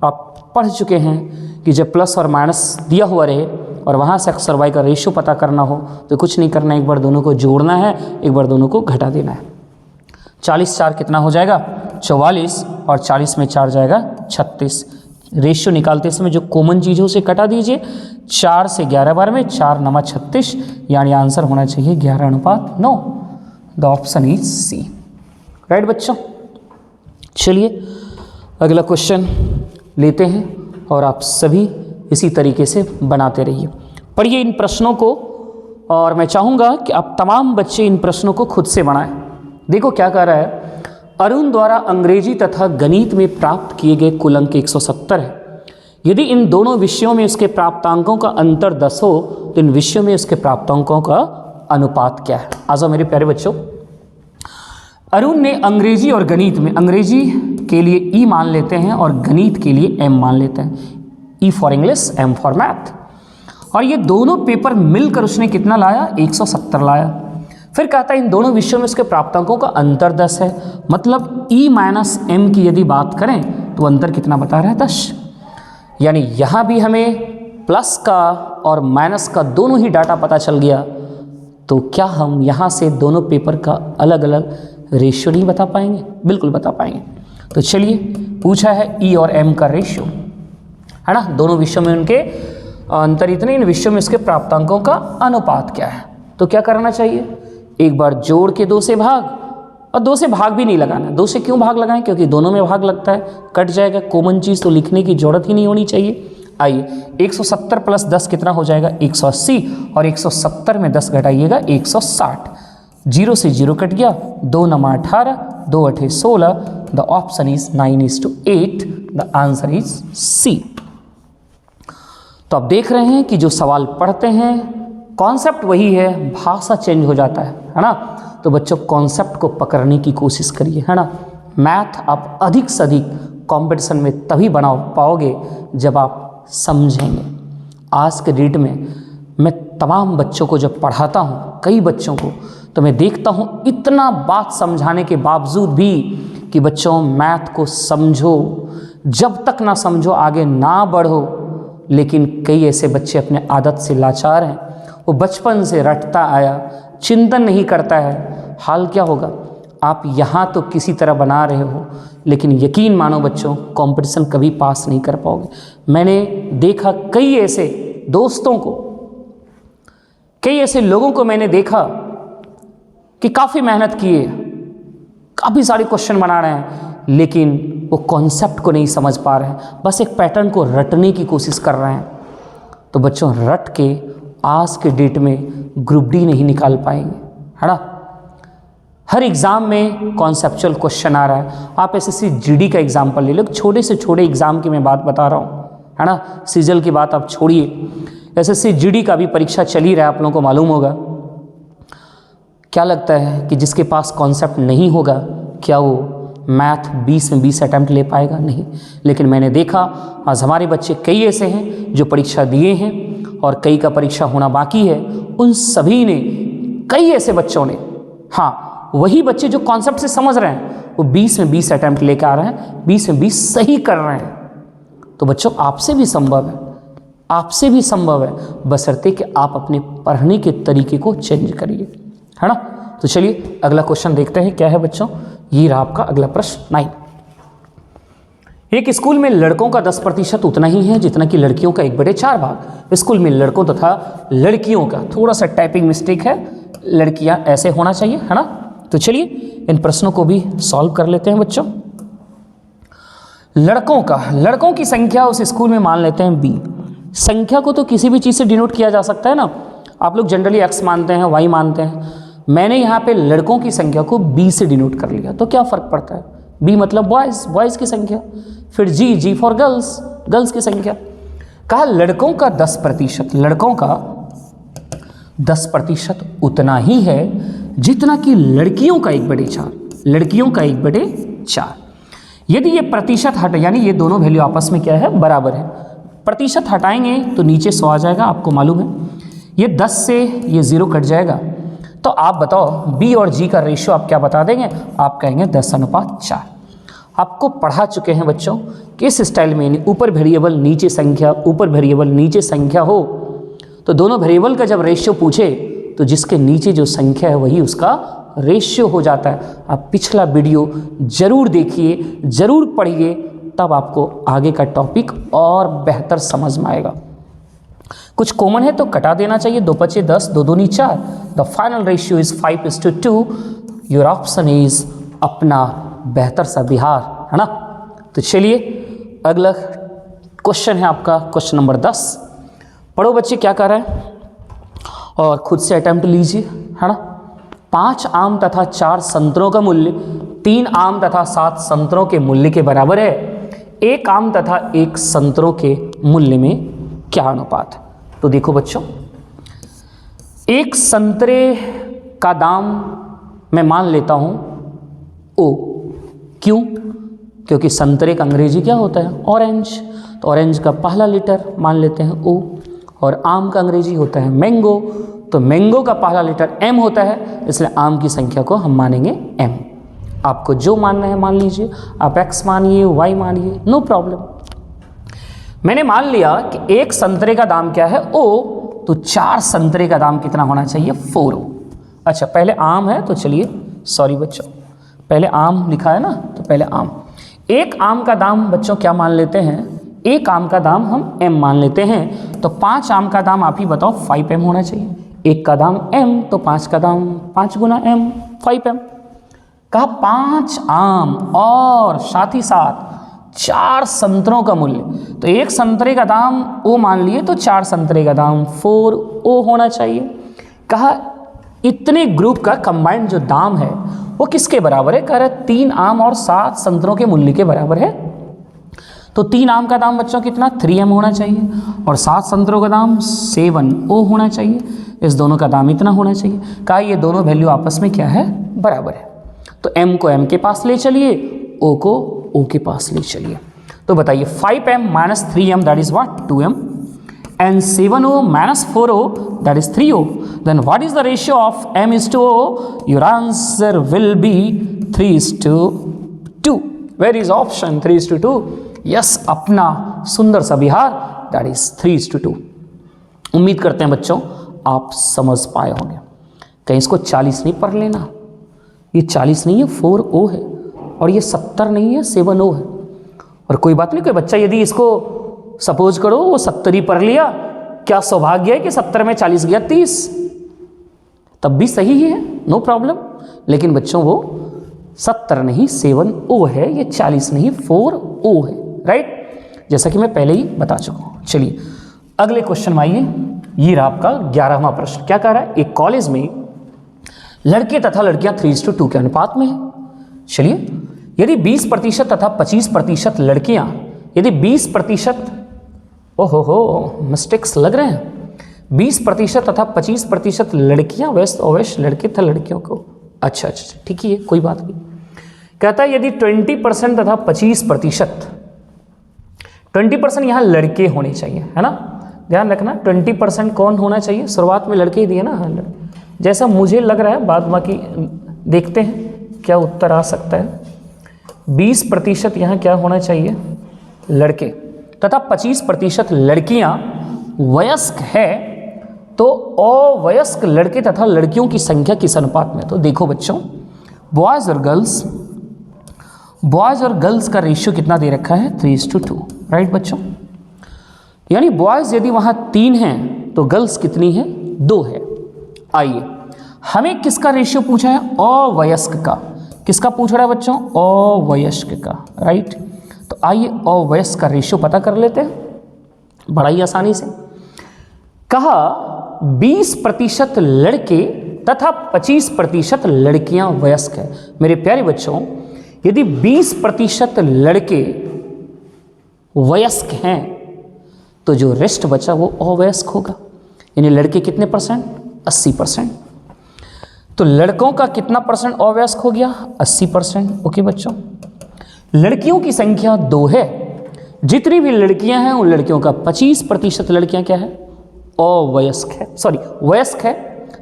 आप पढ़ चुके हैं कि जब प्लस और माइनस दिया हुआ रहे और वहाँ से x और y का रेशियो पता करना हो तो कुछ नहीं करना है, एक बार दोनों को जोड़ना है, एक बार दोनों को घटा देना है। 40 4 कितना हो जाएगा, 44, और 40 में 4 जाएगा 36। रेशियो निकालते समय जो कॉमन चीज़ है उसे कटा दीजिए, 4 से 11 बार में 4 9 36, यानी आंसर होना चाहिए 11:9। The option is C, right बच्चों। चलिए अगला क्वेश्चन लेते हैं और आप सभी इसी तरीके से बनाते रहिए। पढ़िए इन प्रश्नों को, और मैं चाहूँगा कि आप तमाम बच्चे इन प्रश्नों को खुद से बनाएं। देखो क्या कह रहा है, अरुण द्वारा अंग्रेजी तथा गणित में प्राप्त किए गए कुल अंक 170 है। यदि इन दोनों विषयों में उसके प्राप्तांकों का अंतर 10 हो तो इन विषयों में उसके प्राप्तांकों का अनुपात क्या है। आ जाओ मेरे प्यारे बच्चों, अरुण ने अंग्रेजी और गणित में, अंग्रेजी के लिए ई मान लेते हैं और गणित के लिए एम मान लेते हैं, E for English M for math, और ये दोनों पेपर मिलकर उसने कितना लाया, 170 लाया। फिर कहता है इन दोनों विषयों में उसके प्राप्तांकों का अंतर 10 है, मतलब ई माइनस एम की यदि बात करें तो अंतर कितना बता रहा है, 10। यानी यहाँ भी हमें प्लस का और माइनस का दोनों ही डाटा पता चल गया, तो क्या हम यहाँ से दोनों पेपर का अलग अलग रेशियो नहीं बता पाएंगे, बिल्कुल बता पाएंगे। तो चलिए पूछा है ई और एम का रेशियो, है ना, दोनों विषयों में उनके अंतर इतने, इन विषयों में इसके प्राप्तांकों का अनुपात क्या है। तो क्या करना चाहिए, एक बार जोड़ के 2 से भाग, और 2 से भाग भी नहीं लगाना। 2 से क्यों भाग लगाएं, क्योंकि दोनों में भाग लगता है, कट जाएगा, कॉमन चीज़ तो लिखने की जरूरत ही नहीं होनी चाहिए। आइए 170 प्लस 10 कितना हो जाएगा, 180, और 170 में 10 घटाइएगा 160, 0 से 0 कट गया, 2 9 18, 2 8 16, the option is 9:8, the answer is C. तो आप देख रहे हैं कि जो सवाल पढ़ते हैं कॉन्सेप्ट वही है, भाषा चेंज हो जाता है ना। तो बच्चों कॉन्सेप्ट को पकड़ने की कोशिश करिए, है ना। मैथ आप अधिक से अधिक कंपटीशन में तभी बना पाओगे जब आप समझेंगे। आज के डेट में मैं तमाम बच्चों को जब पढ़ाता हूँ, कई बच्चों को, तो मैं देखता हूँ इतना बात समझाने के बावजूद भी कि बच्चों मैथ को समझो, जब तक ना समझो आगे ना बढ़ो। लेकिन कई ऐसे बच्चे अपने आदत से लाचार हैं, वो बचपन से रटता आया, चिंतन नहीं करता है। हाल क्या होगा, आप यहाँ तो किसी तरह बना रहे हो, लेकिन यकीन मानो बच्चों कंपटीशन कभी पास नहीं कर पाओगे। मैंने देखा कई ऐसे दोस्तों को, कई ऐसे लोगों को मैंने देखा कि काफ़ी मेहनत किए, काफ़ी सारे क्वेश्चन बना रहे हैं, लेकिन वो कॉन्सेप्ट को नहीं समझ पा रहे हैं, बस एक पैटर्न को रटने की कोशिश कर रहे हैं। तो बच्चों रट के आज के डेट में ग्रुप डी नहीं निकाल पाएंगे, है ना। हर एग्ज़ाम में कॉन्सेप्चुअल क्वेश्चन आ रहा है। आप एसएससी जीडी का एग्जाम्पल ले लो, छोटे से छोटे एग्ज़ाम की मैं बात बता रहा हूँ, है ना। सीजल की बात आप छोड़िए, एसएससी जीडी का भी परीक्षा चल ही रहा है, आप लोगों को मालूम होगा। क्या लगता है कि जिसके पास कॉन्सेप्ट नहीं होगा क्या वो मैथ 20 में 20 अटैम्प्ट ले पाएगा? नहीं। लेकिन मैंने देखा आज हमारे बच्चे कई ऐसे हैं जो परीक्षा दिए हैं और कई का परीक्षा होना बाकी है। उन सभी ने, कई ऐसे बच्चों ने, हाँ वही बच्चे जो कॉन्सेप्ट से समझ रहे हैं, वो 20 में 20 अटैम्प्ट लेकर आ रहे हैं, 20 में 20 सही कर रहे हैं। तो बच्चों आपसे भी संभव है, आपसे भी संभव है, बशर्ते कि आप अपने पढ़ने के तरीके को चेंज करिए, है ना। तो चलिए अगला क्वेश्चन देखते हैं क्या है बच्चों। ये रहा आपका अगला प्रश्न 9। एक स्कूल में लड़कों का 10% उतना ही है जितना कि लड़कियों का 1/4 भाग। स्कूल में लड़कों तथा लड़कियों का, थोड़ा सा टाइपिंग मिस्टेक है, लड़कियां ऐसे होना चाहिए, है ना। तो चलिए इन प्रश्नों को भी सॉल्व कर लेते हैं बच्चों। लड़कों की संख्या उस स्कूल में मान लेते हैं b। संख्या को तो किसी भी चीज़ से डिनोट किया जा सकता है ना। आप लोग जनरली x मानते हैं, y मानते हैं, मैंने यहाँ पे लड़कों की संख्या को b से डिनोट कर लिया, तो क्या फ़र्क पड़ता है। b मतलब बॉयज़ की संख्या, फिर g फॉर गर्ल्स की संख्या। कहा लड़कों का 10%, लड़कों का 10% उतना ही है जितना कि लड़कियों का 1/4, लड़कियों का 1/4। यदि ये प्रतिशत हट, यानी ये दोनों वैल्यू आपस में क्या है, बराबर है। प्रतिशत हटाएंगे तो नीचे 100 आ जाएगा, आपको मालूम है। ये 10 से ये 0 कट जाएगा। तो आप बताओ b और g का रेशियो आप क्या बता देंगे, आप कहेंगे 10:4। आपको पढ़ा चुके हैं बच्चों कि इस स्टाइल में ऊपर वेरिएबल नीचे संख्या, ऊपर वेरिएबल नीचे संख्या हो तो दोनों वेरिएबल का जब रेशियो पूछे तो जिसके नीचे जो संख्या है वही उसका रेशियो हो जाता है। आप पिछला वीडियो जरूर देखिए, जरूर पढ़िए, तब आपको आगे का टॉपिक और बेहतर समझ में आएगा। कुछ कॉमन है तो कटा देना चाहिए, 2 × 5 = 10, 2 दूनी 4। The final ratio is 5:2। Your option is अपना बेहतर सा बिहार, है ना। तो चलिए अगला क्वेश्चन है आपका क्वेश्चन नंबर 10। पढ़ो बच्चे क्या कर रहे हैं और खुद से अटेम्प्ट लीजिए, है ना। 5 आम तथा 4 संतरों का मूल्य 3 आम तथा 7 संतरों के मूल्य के बराबर है। 1 आम तथा 1 संतरों के मूल्य में क्या अनुपात है। तो देखो बच्चों, एक संतरे का दाम मैं मान लेता हूं O। क्यों? क्योंकि संतरे का अंग्रेजी क्या होता है, ऑरेंज। तो ऑरेंज का पहला लीटर मान लेते हैं O। और आम का अंग्रेजी होता है मैंगो, तो मैंगो का पहला लीटर M होता है, इसलिए आम की संख्या को हम मानेंगे M। आपको जो मानना है मान लीजिए, आप X मानिए, Y मानिए, नो प्रॉब्लम। मैंने मान लिया कि एक संतरे का दाम क्या है O, तो 4 संतरे का दाम कितना होना चाहिए, 4O। अच्छा पहले आम है तो चलिए, सॉरी बच्चों, पहले आम लिखा है ना, तो पहले आम। एक आम का दाम बच्चों क्या मान लेते हैं, एक आम का दाम हम M मान लेते हैं। तो 5 आम का दाम आप ही बताओ 5M होना चाहिए। एक का दाम M तो 5 का दाम 5 × M 5M। कहा 5 आम और साथ ही साथ 4 संतरों का मूल्य, तो एक संतरे का दाम O मान लिए तो 4 संतरे का दाम 4O होना चाहिए। कहा इतने ग्रुप का कंबाइंड जो दाम है वो किसके बराबर है, कह रहा है 3 आम और 7 संतरों के मूल्य के बराबर है। तो 3 आम का दाम बच्चों कितना, 3M होना चाहिए, और 7 संतरों का दाम 7O होना चाहिए। इस दोनों का दाम इतना होना चाहिए। कहा ये दोनों वैल्यू आपस में क्या है, बराबर है। तो M को M के पास ले चलिए, O को O के पास ले चलिए। तो बताइए 5M - 3M that is what, 2M, and 7O - 4O that is 3O. Then what is the ratio of M is to O? Your answer will be 3:2. Where is option 3:2? Yes, अपना सुंदर सा Bihar, that is 3:2। उम्मीद करते हैं बच्चों आप समझ पाए होंगे। कहीं इसको 40 नहीं पढ़ लेना, ये 40 नहीं है 4O है, और ये 70 नहीं है 7O है। और कोई बात नहीं, कोई बच्चा यदि इसको सपोज करो वो 70 ही पढ़ लिया, क्या सौभाग्य है कि 70 में 40 गया 30, तब भी सही ही है, नो प्रॉब्लम। लेकिन बच्चों वो 70 नहीं 7O है, ये 40 नहीं 4O है, राइट, जैसा कि मैं पहले ही बता चुका हूँ। चलिए अगले क्वेश्चन में आइए। ये रहा आपका 11वां प्रश्न। क्या कह रहा है, एक कॉलेज में लड़के तथा लड़कियां 3:2 के अनुपात में है। चलिए यदि 20% तथा 25% लड़कियां, यदि 20%, ओहो मिस्टेक्स लग रहे हैं, 20% तथा 25% लड़कियां, वैसे अवश्य लड़के थे लड़कियों को, अच्छा ठीक ही है, कोई बात नहीं। कहता है यदि 20% तथा 25%, 20% यहाँ लड़के होने चाहिए, है ना, ध्यान रखना। 20% कौन होना चाहिए, शुरुआत में लड़के ही दिए ना, जैसा मुझे लग रहा है, बाद बाकी देखते हैं क्या उत्तर आ सकता है। 20% यहाँ क्या होना चाहिए, लड़के, तथा 25% लड़कियां वयस्क है तो अवयस्क लड़के तथा लड़कियों की संख्या किस अनुपात में? तो देखो बच्चों, बॉयज़ और गर्ल्स का रेशियो कितना दे रखा है? 3:2, राइट बच्चों। यानी बॉयज़ यदि वहाँ 3 हैं तो गर्ल्स कितनी है? 2 है। आइए, हमें किसका रेशियो पूछा है? अवयस्क का। किसका पूछ रहा है बच्चों? अवयस्क का, राइट। तो आइए अवयस्क का रेशियो पता कर लेते हैं बड़ा ही आसानी से। कहा 20% लड़के तथा 25% लड़कियां वयस्क है। मेरे प्यारे बच्चों, यदि 20% लड़के वयस्क हैं तो जो रेस्ट बचा वो अवयस्क होगा। यानी लड़के कितने परसेंट? 80%। तो लड़कों का कितना परसेंट अवयस्क हो गया? 80%। ओके बच्चों, लड़कियों की संख्या 2 है। जितनी भी लड़कियां हैं उन लड़कियों का 25% लड़कियां क्या है? अवयस्क है, सॉरी वयस्क है।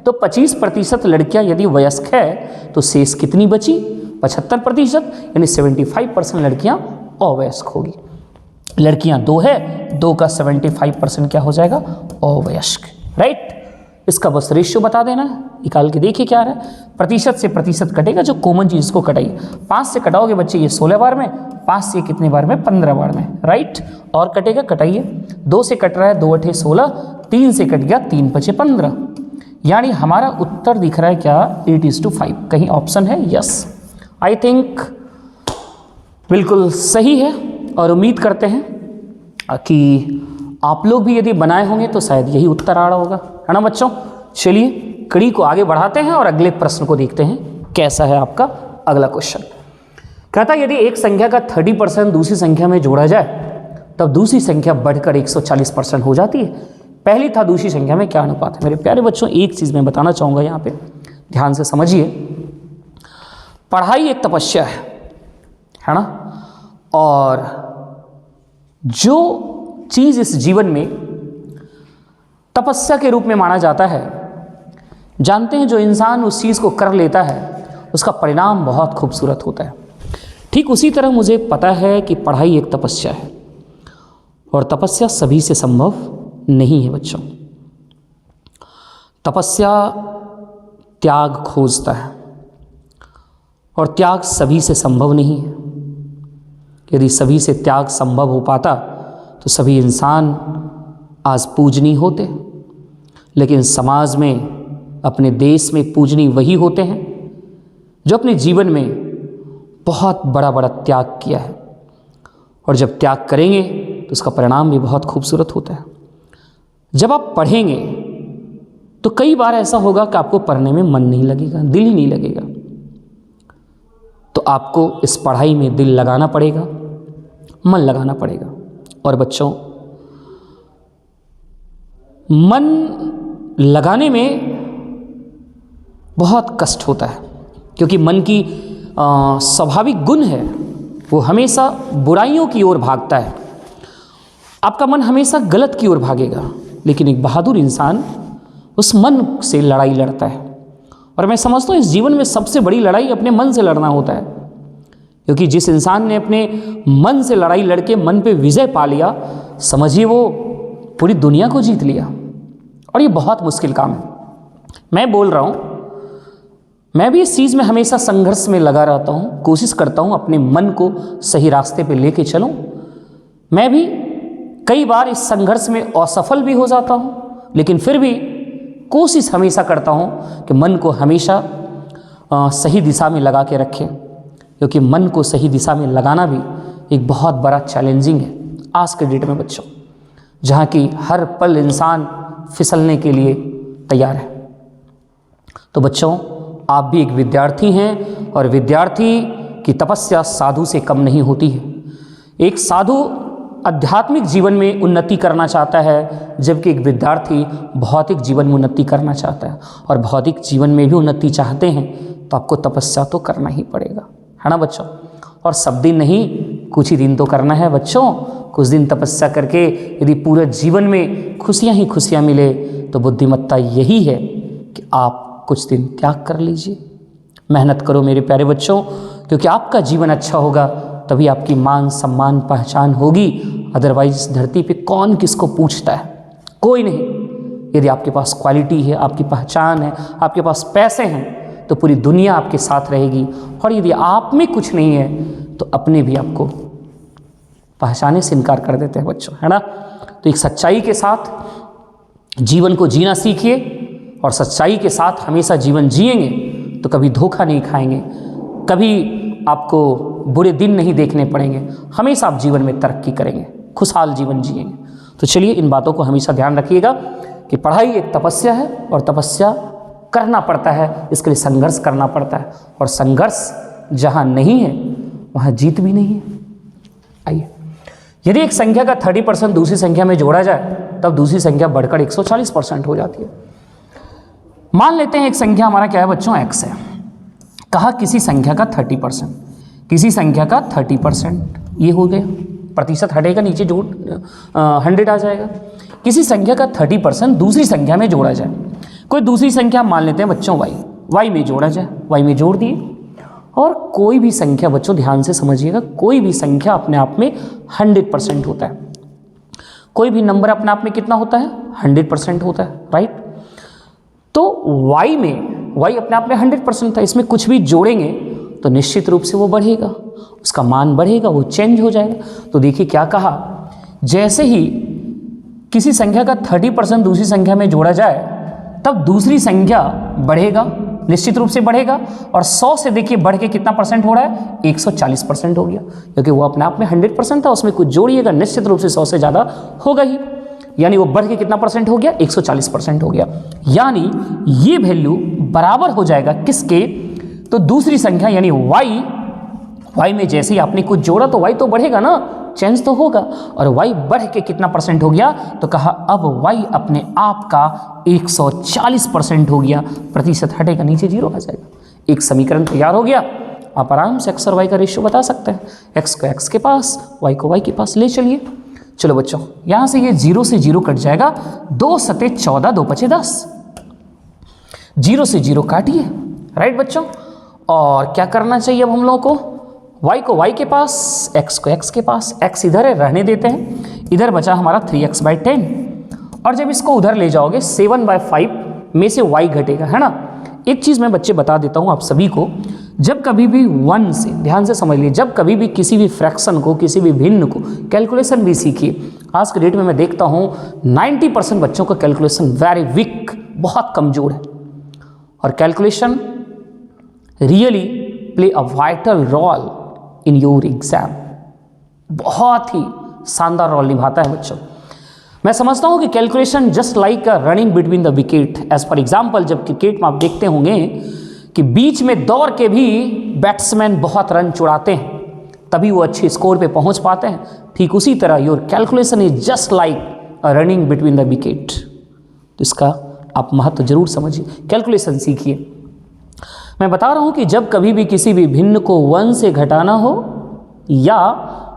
तो 25% लड़कियां यदि वयस्क है तो शेष कितनी बची? 75%, यानी 75% लड़कियां अवयस्क होगी। लड़कियां 2 है, 2 का 75% क्या हो जाएगा? अवयस्क, राइट। इसका बस रेशियो बता देना है, निकाल के देखिए क्या आ रहा है। प्रतिशत से प्रतिशत कटेगा, जो कॉमन चीज़ को कटाइए। 5 से कटाओगे बच्चे ये 16 बार में, 5 से कितने बार में? 15 बार में, राइट। और कटेगा, कटाइए। 2 से कट रहा है, 2 8 16, 3 से कट गया, 3 5 15। यानी हमारा उत्तर दिख रहा है क्या? 8:5। कहीं ऑप्शन है? यस, आई थिंक बिल्कुल सही है। और उम्मीद करते हैं कि आप लोग भी यदि बनाए होंगे तो शायद यही उत्तर आ रहा होगा, है ना बच्चों। चलिए कड़ी को आगे बढ़ाते हैं और अगले प्रश्न को देखते हैं कैसा है आपका अगला क्वेश्चन। कहता यदि एक संख्या का 30% दूसरी संख्या में जोड़ा जाए तब दूसरी संख्या बढ़कर 140% हो जाती है। पहली था दूसरी संख्या में क्या अनुपात है? मेरे प्यारे बच्चों, एक चीज़ मैं बताना चाहूँगा यहाँ पे, ध्यान से समझिए। पढ़ाई एक तपस्या है ना। और जो चीज़ इस जीवन में तपस्या के रूप में माना जाता है, जानते हैं जो इंसान उस चीज़ को कर लेता है उसका परिणाम बहुत खूबसूरत होता है। ठीक उसी तरह मुझे पता है कि पढ़ाई एक तपस्या है और तपस्या सभी से संभव नहीं है बच्चों। तपस्या त्याग खोजता है और त्याग सभी से संभव नहीं है। यदि सभी से त्याग संभव हो पाता तो सभी इंसान आज पूजनीय होते, लेकिन समाज में, अपने देश में पूजनीय वही होते हैं जो अपने जीवन में बहुत बड़ा बड़ा त्याग किया है। और जब त्याग करेंगे तो उसका परिणाम भी बहुत खूबसूरत होता है। जब आप पढ़ेंगे तो कई बार ऐसा होगा कि आपको पढ़ने में मन नहीं लगेगा, दिल ही नहीं लगेगा। तो आपको इस पढ़ाई में दिल लगाना पड़ेगा, मन लगाना पड़ेगा। और बच्चों, मन लगाने में बहुत कष्ट होता है, क्योंकि मन की स्वाभाविक गुण है, वो हमेशा बुराइयों की ओर भागता है। आपका मन हमेशा गलत की ओर भागेगा, लेकिन एक बहादुर इंसान उस मन से लड़ाई लड़ता है। और मैं समझता हूँ इस जीवन में सबसे बड़ी लड़ाई अपने मन से लड़ना होता है, क्योंकि जिस इंसान ने अपने मन से लड़ाई लड़के मन पे विजय पा लिया, समझिए वो पूरी दुनिया को जीत लिया। और ये बहुत मुश्किल काम है। मैं बोल रहा हूँ, मैं भी इस चीज़ में हमेशा संघर्ष में लगा रहता हूँ, कोशिश करता हूँ अपने मन को सही रास्ते पे लेके चलूँ। मैं भी कई बार इस संघर्ष में असफल भी हो जाता हूँ, लेकिन फिर भी कोशिश हमेशा करता हूँ कि मन को हमेशा सही दिशा में लगा के रखें, क्योंकि मन को सही दिशा में लगाना भी एक बहुत बड़ा चैलेंजिंग है आज के डेट में बच्चों, जहाँ की हर पल इंसान फिसलने के लिए तैयार है। तो बच्चों, आप भी एक विद्यार्थी हैं और विद्यार्थी की तपस्या साधु से कम नहीं होती है। एक साधु आध्यात्मिक जीवन में उन्नति करना चाहता है, जबकि एक विद्यार्थी भौतिक जीवन में उन्नति करना चाहता है। और भौतिक जीवन में भी उन्नति चाहते हैं तो आपको तपस्या तो करना ही पड़ेगा, है ना बच्चों। और सब दिन नहीं, कुछ ही दिन तो करना है बच्चों। कुछ दिन तपस्या करके यदि पूरे जीवन में खुशियाँ ही खुशियाँ मिले तो बुद्धिमत्ता यही है कि आप कुछ दिन त्याग कर लीजिए, मेहनत करो मेरे प्यारे बच्चों, क्योंकि आपका जीवन अच्छा होगा तभी आपकी मान सम्मान पहचान होगी। अदरवाइज इस धरती पे कौन किसको पूछता है? कोई नहीं। यदि आपके पास क्वालिटी है, आपकी पहचान है, आपके पास पैसे हैं, तो पूरी दुनिया आपके साथ रहेगी। और यदि आप में कुछ नहीं है तो अपने भी आपको पहचाने से इनकार कर देते हैं बच्चों, है ना। तो एक सच्चाई के साथ जीवन को जीना सीखिए और सच्चाई के साथ हमेशा जीवन जिएंगे तो कभी धोखा नहीं खाएंगे, कभी आपको बुरे दिन नहीं देखने पड़ेंगे, हमेशा आप जीवन में तरक्की करेंगे, खुशहाल जीवन जिएंगे। तो चलिए इन बातों को हमेशा ध्यान रखिएगा कि पढ़ाई एक तपस्या है और तपस्या करना पड़ता है, इसके लिए संघर्ष करना पड़ता है, और संघर्ष जहाँ नहीं है वहाँ जीत भी नहीं है। आइए, यदि एक संख्या का 30% दूसरी संख्या में जोड़ा जाए तब दूसरी संख्या बढ़कर 140% हो जाती है। मान लेते हैं एक संख्या हमारा क्या है बच्चों, x है। कहा किसी संख्या का 30%, किसी संख्या का 30%, ये हो गया, प्रतिशत हटेगा, नीचे जोड़ 100 आ जाएगा। किसी संख्या का 30% दूसरी संख्या में जोड़ा जाए, कोई दूसरी संख्या मान लेते हैं बच्चों y में जोड़ा जाए, y में जोड़ दिए। और कोई भी संख्या बच्चों ध्यान से समझिएगा, कोई भी संख्या अपने आप में 100% होता है। कोई भी नंबर अपने आप में कितना होता है, 100% होता है, राइट। तो y में, y अपने आप में 100% था, इसमें कुछ भी जोड़ेंगे तो निश्चित रूप से वो बढ़ेगा, उसका मान बढ़ेगा, वो चेंज हो जाएगा। तो देखिए क्या कहा, जैसे ही किसी संख्या का 30% दूसरी संख्या में जोड़ा जाए तब दूसरी संख्या बढ़ेगा, निश्चित रूप से बढ़ेगा। और 100 से देखिए बढ़ के कितना परसेंट हो रहा है, 140% हो गया, क्योंकि वो अपने आप में 100% था, उसमें कुछ जोड़िएगा निश्चित रूप से 100 से ज़्यादा होगा ही, यानी वो बढ़ के कितना परसेंट हो गया, 140% हो गया। यानी ये वैल्यू बराबर हो जाएगा किसके, तो दूसरी संख्या यानी y में जैसे ही आपने कुछ जोड़ा तो y तो बढ़ेगा ना, चेंज तो होगा, और y बढ़ के कितना परसेंट हो गया, तो कहा अब y अपने आप का 140% हो गया, प्रतिशत हटेगा, नीचे 0 आ जाएगा। एक समीकरण तैयार हो गया। आप आराम से x और y का रेशियो बता सकते हैं, x को x के पास, y को y के पास ले चलिए। चलो बच्चों, यहाँ से ये 0 से 0 कट जाएगा, 2 सते 14, 2 पचे 10, 0 से 0 काटिए, राइट बच्चों। और क्या करना चाहिए अब हम लोगों को, y को y के पास, x को x के पास, x इधर है रहने देते हैं, इधर बचा हमारा 3x/10, और जब इसको उधर ले जाओगे 7/5 में से y घटेगा, है ना। एक चीज़ मैं बच्चे बता देता हूँ आप सभी को, जब कभी भी 1 से, ध्यान से समझ लीजिए, जब कभी भी किसी भी फ्रैक्शन को, किसी भी भिन्न को, कैलकुलेशन भी सीखिए। आज के डेट में मैं देखता हूँ 90% बच्चों का कैलकुलेशन वेरी वीक, बहुत कमज़ोर है, और calculation really play a vital role in your exam, बहुत ही शानदार रोल निभाता है बच्चों। मैं समझता हूँ कि calculation just like a running between the wicket. As for example, जब क्रिकेट में आप देखते होंगे कि बीच में दौड़ के भी बैट्समैन बहुत रन चुराते हैं, तभी वो अच्छे स्कोर पे पहुंच पाते हैं, ठीक उसी तरह your calculation is just like a running between the wicket. तो इसका आप महत्व जरूर समझिए, कैलकुलेशन सीखिए। मैं बता रहा हूँ कि जब कभी भी किसी भी भिन्न को 1 से घटाना हो या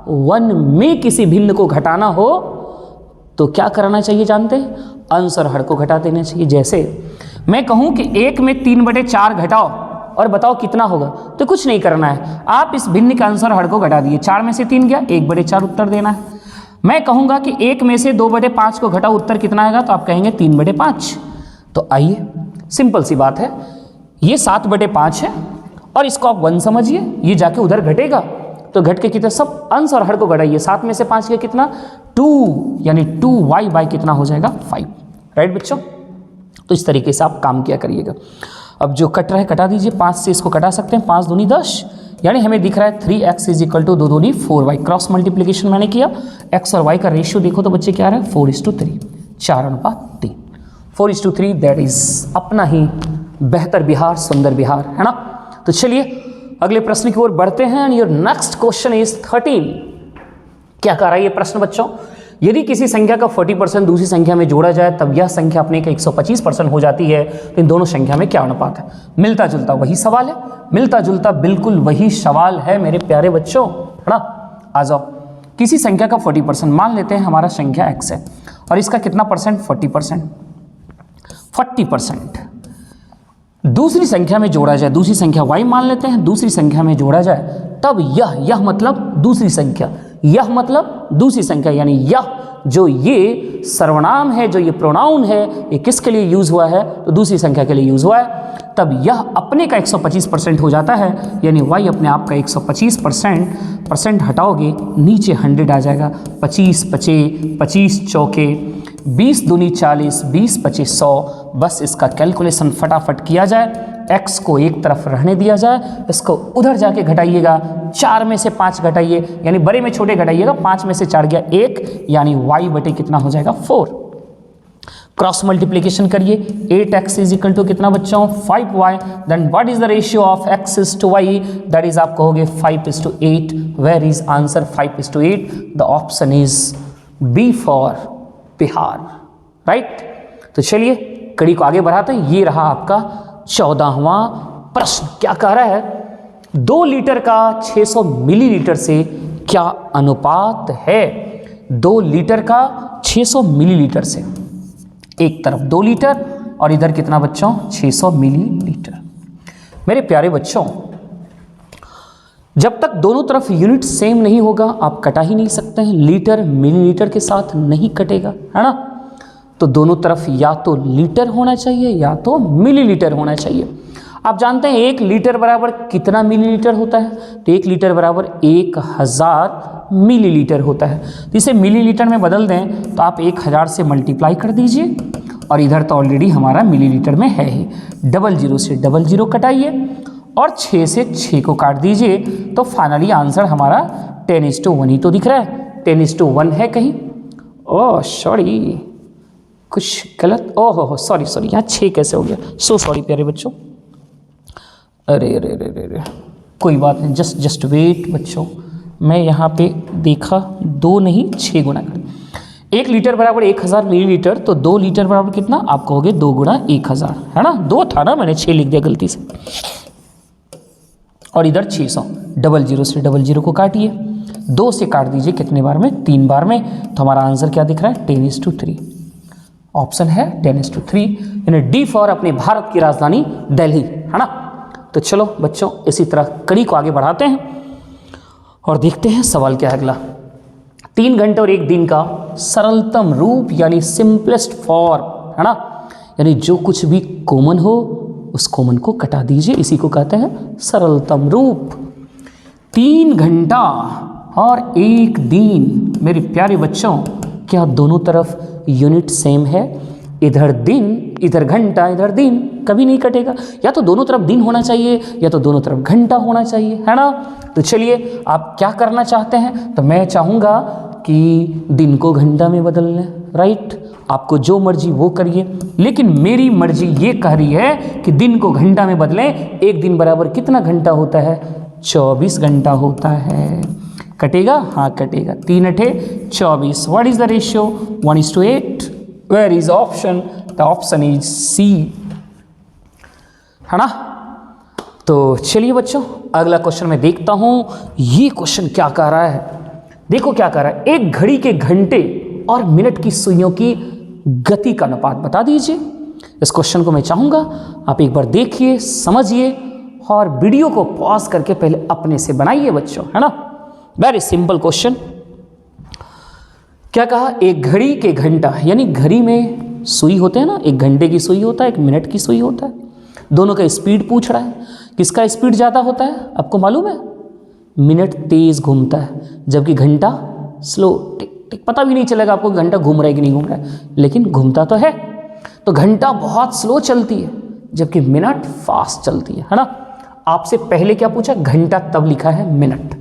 1 में किसी भिन्न को घटाना हो तो क्या करना चाहिए जानते हैं, अंश और हर को घटा देना चाहिए। जैसे मैं कहूँ कि 1 में 3/4 घटाओ और बताओ कितना होगा, तो कुछ नहीं करना है, आप इस भिन्न का अंश और हर को घटा दिए, 4 में से 3 गया, 1/4 उत्तर देना है। मैं कहूँगा कि 1 में से 2/5 को घटाओ, उत्तर कितना आएगा, तो आप कहेंगे 3/5। तो आइए, सिंपल सी बात है, ये 7/5 है और इसको आप 1 समझिए, ये जाके उधर घटेगा तो घट के कितना, सब अंश और हर को घटाइए, 7 में से 5 के कितना 2, यानी 2y कितना हो जाएगा 5, राइट बच्चों। तो इस तरीके से आप काम किया करिएगा। अब जो कट रहा है कटा दीजिए, 5 से इसको कटा सकते हैं, 5 दूनी 10, यानी हमें दिख रहा है 3x = 2 दूनी 4y। क्रॉस मल्टीप्लीकेशन मैंने किया, x और y का रेशियो देखो तो बच्चे क्या आ रहा है 4:3, 4:3, 4:3, दैट इज अपना ही बेहतर बिहार, सुंदर बिहार, है ना। तो चलिए अगले प्रश्न की ओर बढ़ते हैं। And your next question is 13। क्या कह रहा है ये प्रश्न बच्चों, यदि किसी संख्या का 40% दूसरी संख्या में जोड़ा जाए तब यह संख्या अपने का 125% हो जाती है, तो इन दोनों संख्या में क्या अनुपात है। मिलता जुलता वही सवाल है, मिलता जुलता बिल्कुल वही सवाल है मेरे प्यारे बच्चों, है ना। आ जाओ, किसी संख्या का 40%, मान लेते हैं हमारा संख्या x है और इसका कितना परसेंट 40%, 40% दूसरी संख्या में जोड़ा जाए, दूसरी संख्या y मान लेते हैं, दूसरी संख्या में जोड़ा जाए तब यह मतलब दूसरी संख्या, यह मतलब दूसरी संख्या, यानी यह जो ये सर्वनाम है, जो ये प्रोनाउन है, ये किसके लिए यूज़ हुआ है, तो दूसरी संख्या के लिए यूज़ हुआ है, तब यह अपने का 125% हो जाता है, यानी y अपने आप का 125% हटाओगे, नीचे 100 आ जाएगा। 25 पचे 25 चौके 20 दूनी 40, 20 पचे 100। बस इसका कैलकुलेशन फटाफट किया जाए, x को एक तरफ रहने दिया जाए, इसको उधर जाके घटाइएगा, 4 में से 5 घटाइए, यानी बड़े में छोटे घटाइएगा, 5 में से 4 गया 1, यानी y बटे कितना हो जाएगा 4। क्रॉस मल्टीप्लिकेशन करिए, 8x इज इक्वल टू कितना बच्चों 5y, then what is the ratio of x is to y, that is आप कहोगे 5:8। Where is answer 5:8, the option is B for Bihar, right. तो चलिए कड़ी को आगे बढ़ाते हैं। ये रहा आपका 14वां प्रश्न। क्या कह रहा है, 2 लीटर का 600 मिलीलीटर से क्या अनुपात है। 2 लीटर का 600 मिलीलीटर से, एक तरफ 2 लीटर और इधर कितना बच्चों 600 मिलीलीटर। मेरे प्यारे बच्चों, जब तक दोनों तरफ यूनिट सेम नहीं होगा आप कटा ही नहीं सकते हैं। लीटर मिलीलीटर के साथ नहीं कटेगा, है ना। तो दोनों तरफ या तो लीटर होना चाहिए या तो मिलीलीटर होना चाहिए। आप जानते हैं 1 लीटर बराबर कितना मिलीलीटर होता है, तो 1 लीटर बराबर 1000 मिलीलीटर होता है। तो इसे मिलीलीटर में बदल दें तो आप 1000 से मल्टीप्लाई कर दीजिए, और इधर तो ऑलरेडी हमारा मिलीलीटर में है ही। 00 से 00 कटाइए और 6 से 6 को काट दीजिए, तो फाइनली आंसर हमारा 10:1 ही तो दिख रहा है। 10:1 है कहीं, ओह सॉरी कुछ गलत, ओहो सॉरी यहाँ 6 कैसे हो गया, सो सॉरी प्यारे बच्चों। अरे अरे अरे अरे कोई बात नहीं, जस्ट वेट बच्चों, मैं यहाँ पे देखा 2 नहीं 6 गुना कर। 1 लीटर बराबर 1000 मिलीलीटर, तो 2 लीटर बराबर कितना आप कहोगे 2 गुणा 1000, है ना। 2 था ना, मैंने 6 लिख दिया गलती से। और इधर 600, 00 से 00 को काटिए, 2 से काट दीजिए कितने बार में 3 बार में, तो हमारा आंसर क्या दिख रहा है 10:3। ऑप्शन है 10:3, यानी डी फॉर अपने भारत की राजधानी दिल्ली, है ना। तो चलो बच्चों इसी तरह कड़ी को आगे बढ़ाते हैं और देखते हैं सवाल क्या है अगला। 3 घंटे और 1 दिन का सरलतम रूप यानी सिंपलेस्ट फॉर्म, है ना। यानी जो कुछ भी कॉमन हो उस कॉमन को कटा दीजिए, इसी को कहते हैं सरलतम रूप। 3 घंटा और 1 दिन, मेरे प्यारे बच्चों, क्या दोनों तरफ यूनिट सेम है। इधर दिन, इधर घंटा, इधर दिन, कभी नहीं कटेगा। या तो दोनों तरफ दिन होना चाहिए या तो दोनों तरफ घंटा होना चाहिए, है ना। तो चलिए आप क्या करना चाहते हैं, तो मैं चाहूँगा कि दिन को घंटा में बदल लें, राइट। आपको जो मर्जी वो करिए, लेकिन मेरी मर्जी ये कह रही है कि दिन को घंटा में बदलें। 1 दिन बराबर कितना घंटा होता है 24 घंटा होता है। कटेगा, हाँ कटेगा। 3 × 8 = 24। What is the ratio 1:8। Where is option, the option is C, है ना। तो चलिए बच्चों अगला क्वेश्चन मैं देखता हूं। ये क्वेश्चन क्या कह रहा है, देखो क्या कह रहा है। एक घड़ी के घंटे और मिनट की सुइयों की गति का अनुपात बता दीजिए। इस क्वेश्चन को मैं चाहूँगा आप एक बार देखिए, समझिए और वीडियो को पॉज करके पहले अपने से बनाइए बच्चों, है ना। Very simple question. क्या कहा, एक घड़ी के घंटा, यानी घड़ी में सुई होते हैं ना, एक घंटे की सुई होता है, एक मिनट की सुई होता है। दोनों का स्पीड पूछ रहा है, किसका स्पीड ज़्यादा होता है आपको मालूम है। मिनट तेज घूमता है जबकि घंटा स्लो, टिक टिक, पता भी नहीं चलेगा आपको घंटा घूम रहा है कि नहीं घूम रहा है, लेकिन घूमता तो है। तो घंटा बहुत स्लो चलती है जबकि मिनट फास्ट चलती है ना। आपसे पहले क्या पूछा, घंटा, तब लिखा है मिनट।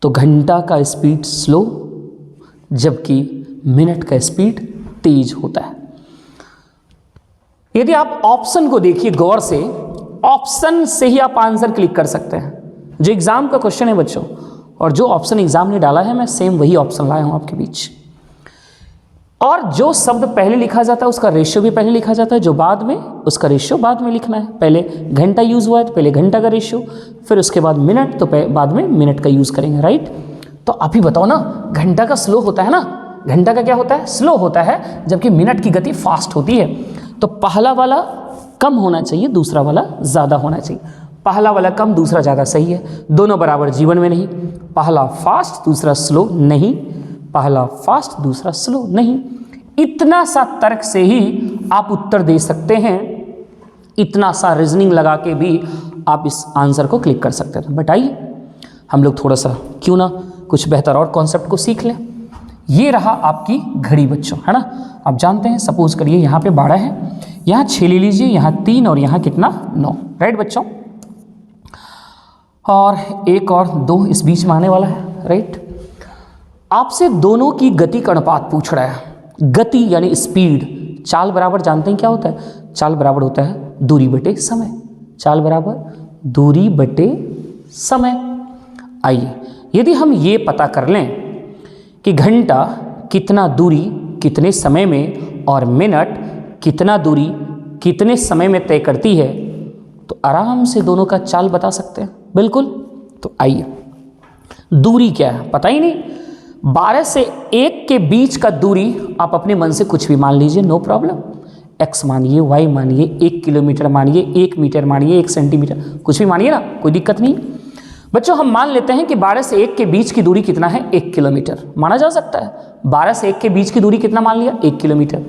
तो घंटा का स्पीड स्लो जबकि मिनट का स्पीड तेज होता है। यदि आप ऑप्शन को देखिए गौर से, ऑप्शन से ही आप आंसर क्लिक कर सकते हैं। जो एग्जाम का क्वेश्चन है बच्चों, और जो ऑप्शन एग्जाम ने डाला है मैं सेम वही ऑप्शन लाया हूं आपके बीच। और जो शब्द पहले लिखा जाता है उसका रेशियो भी पहले लिखा जाता है, जो बाद में उसका रेशियो बाद में लिखना है। पहले घंटा यूज हुआ है तो पहले घंटा का रेशियो, फिर उसके बाद मिनट, तो बाद में मिनट का यूज करेंगे, राइट। तो अभी बताओ ना, घंटा का स्लो होता है ना, घंटा का क्या होता है, स्लो होता है, जबकि मिनट की गति फास्ट होती है। तो पहला वाला कम होना चाहिए, दूसरा वाला ज़्यादा होना चाहिए। पहला वाला कम, दूसरा ज़्यादा, सही है। दोनों बराबर जीवन में नहीं, पहला फास्ट दूसरा स्लो नहीं, पहला फास्ट दूसरा स्लो, नहीं। इतना सा तर्क से ही आप उत्तर दे सकते हैं, इतना सा रीजनिंग लगा के भी आप इस आंसर को क्लिक कर सकते हैं। बट आइए हम लोग थोड़ा सा क्यों ना कुछ बेहतर और कॉन्सेप्ट को सीख लें। ये रहा आपकी घड़ी बच्चों, है ना। आप जानते हैं, सपोज करिए यहाँ पे 12 है, यहाँ 6 ले लीजिए, यहाँ 3 और यहाँ कितना 9, राइट बच्चों। और 1 और 2 इस बीच में आने वाला है, राइट। आपसे दोनों की गति का अनुपात पूछ रहा है। गति यानी स्पीड, चाल बराबर जानते हैं क्या होता है, चाल बराबर होता है दूरी बटे समय, चाल बराबर दूरी बटे समय। आइए यदि हम ये पता कर लें कि घंटा कितना दूरी कितने समय में और मिनट कितना दूरी कितने समय में तय करती है, तो आराम से दोनों का चाल बता सकते हैं, बिल्कुल। तो आइए, दूरी क्या है पता ही नहीं, 12 से 1 के बीच का दूरी आप अपने मन से कुछ भी मान लीजिए, नो प्रॉब्लम। x मानिए, y मानिए, 1 किलोमीटर मानिए, 1 मीटर मानिए, 1 सेंटीमीटर, कुछ भी मानिए ना, कोई दिक्कत नहीं। बच्चों हम मान लेते हैं कि 12 से 1 के बीच की दूरी कितना है, 1 किलोमीटर माना जा सकता है। 12 से 1 के बीच की दूरी कितना मान लिया, 1 किलोमीटर।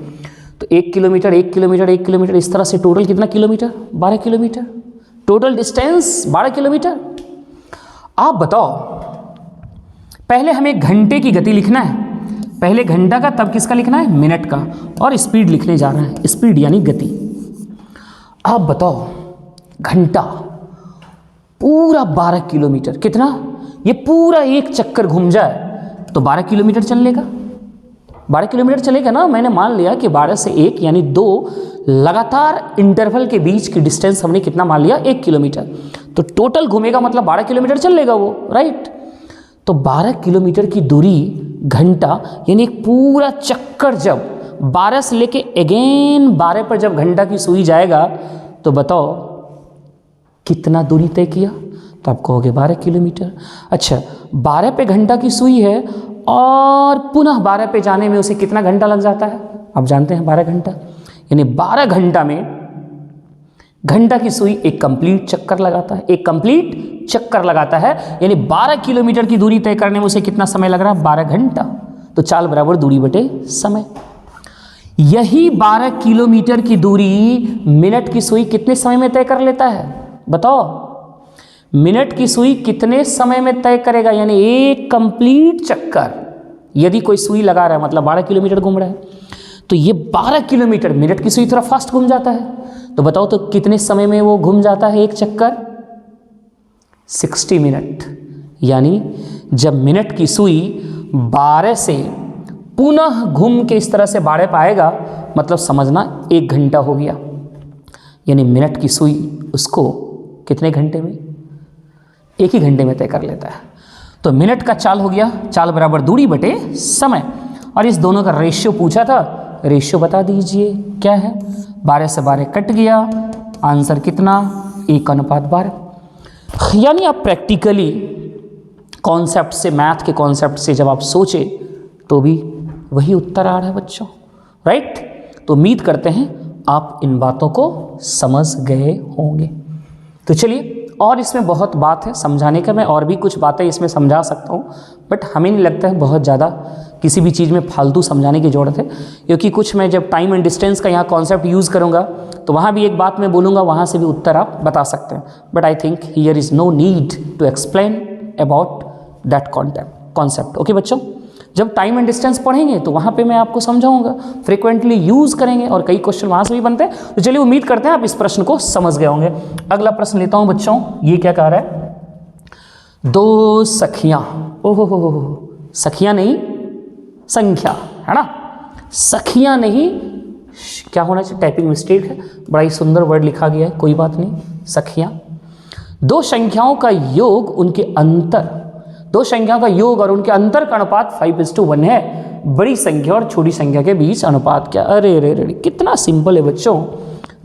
तो 1 किलोमीटर 1 किलोमीटर 1 किलोमीटर, इस तरह से टोटल कितना kilometre, 12 kilometre. Total distance 12 kilometre. आप बताओ, पहले हमें घंटे की गति लिखना है, पहले घंटा का तब किसका लिखना है, मिनट का, और स्पीड लिखने जा रहे हैं, स्पीड यानी गति। आप बताओ, घंटा पूरा 12 किलोमीटर, कितना, ये पूरा एक चक्कर घूम जाए तो 12 किलोमीटर चल लेगा, 12 किलोमीटर चलेगा ना। मैंने मान लिया कि 12 से 1 यानी 2 लगातार इंटरवल के बीच की डिस्टेंस हमने कितना मान लिया, 1 किलोमीटर। तो टोटल घूमेगा मतलब 12 किलोमीटर चल लेगा वो, राइट। तो 12 किलोमीटर की दूरी घंटा यानी एक पूरा चक्कर जब 12 से लेके अगेन 12 पर जब घंटा की सुई जाएगा तो बताओ कितना दूरी तय किया, तो आप कहोगे 12 किलोमीटर। अच्छा, 12 पे घंटा की सुई है और पुनः 12 पे जाने में उसे कितना घंटा लग जाता है, आप जानते हैं 12 घंटा, यानी 12 घंटा में घंटा की सुई एक कंप्लीट चक्कर लगाता है, एक कंप्लीट चक्कर लगाता है, यानी 12 किलोमीटर की दूरी तय करने में उसे कितना समय लग रहा है, 12 घंटा। तो चाल बराबर दूरी बटे समय। यही 12 किलोमीटर की दूरी मिनट की सुई कितने समय में तय कर लेता है, बताओ। मिनट की सुई कितने समय में तय करेगा, यानी एक कंप्लीट चक्कर यदि कोई सुई लगा रहा है मतलब 12 किलोमीटर घूम रहा है, तो ये 12 किलोमीटर, मिनट की सुई थोड़ा फास्ट घूम जाता है, तो बताओ तो कितने समय में वो घूम जाता है एक चक्कर, 60 मिनट। यानी जब मिनट की सुई 12 से पुनः घूम के इस तरह से 12 पे आएगा मतलब समझना 1 घंटा हो गया, यानी मिनट की सुई उसको कितने घंटे में, 1 ही घंटे में तय कर लेता है। तो मिनट का चाल हो गया, चाल बराबर दूरी बटे समय। और इस दोनों का रेशियो पूछा था, रेशियो बता दीजिए क्या है, 12 से 12 कट गया, आंसर कितना, 1:12। यानी आप प्रैक्टिकली कॉन्सेप्ट से, मैथ के कॉन्सेप्ट से जब आप सोचे तो भी वही उत्तर आ रहा है बच्चों, राइट। तो उम्मीद करते हैं आप इन बातों को समझ गए होंगे। तो चलिए, और इसमें बहुत बात है समझाने का, मैं और भी कुछ बातें इसमें समझा सकता हूँ, बट हमें नहीं लगता है बहुत ज़्यादा किसी भी चीज़ में फालतू समझाने की ज़रूरत है, क्योंकि कुछ मैं जब टाइम एंड डिस्टेंस का यहाँ कॉन्सेप्ट यूज़ करूँगा तो वहाँ भी एक बात मैं बोलूँगा, वहाँ से भी उत्तर आप बता सकते हैं। But I think here is no need to explain about that concept. Okay बच्चों, जब टाइम एंड डिस्टेंस पढ़ेंगे तो वहाँ पे मैं आपको समझाऊंगा, फ्रीक्वेंटली यूज़ करेंगे और कई क्वेश्चन वहाँ से भी बनते हैं। तो चलिए, उम्मीद करते हैं आप इस प्रश्न को समझ गए होंगे। अगला प्रश्न लेता हूँ बच्चों, ये क्या कह रहा है, 2 सखियाँ, ओहो, सखियाँ नहीं संख्या, है ना, सखियाँ नहीं, क्या होना चाहिए, टाइपिंग मिस्टेक है, बड़ा ही सुंदर वर्ड लिखा गया है, कोई बात नहीं, सखियाँ। 2 संख्याओं का योग, उनके अंतर, 2 संख्याओं का योग और उनके अंतर का अनुपात 5:1 है। बड़ी संख्या और छोटी संख्या के बीच अनुपात क्या, अरे रे रे, कितना सिंपल है बच्चों।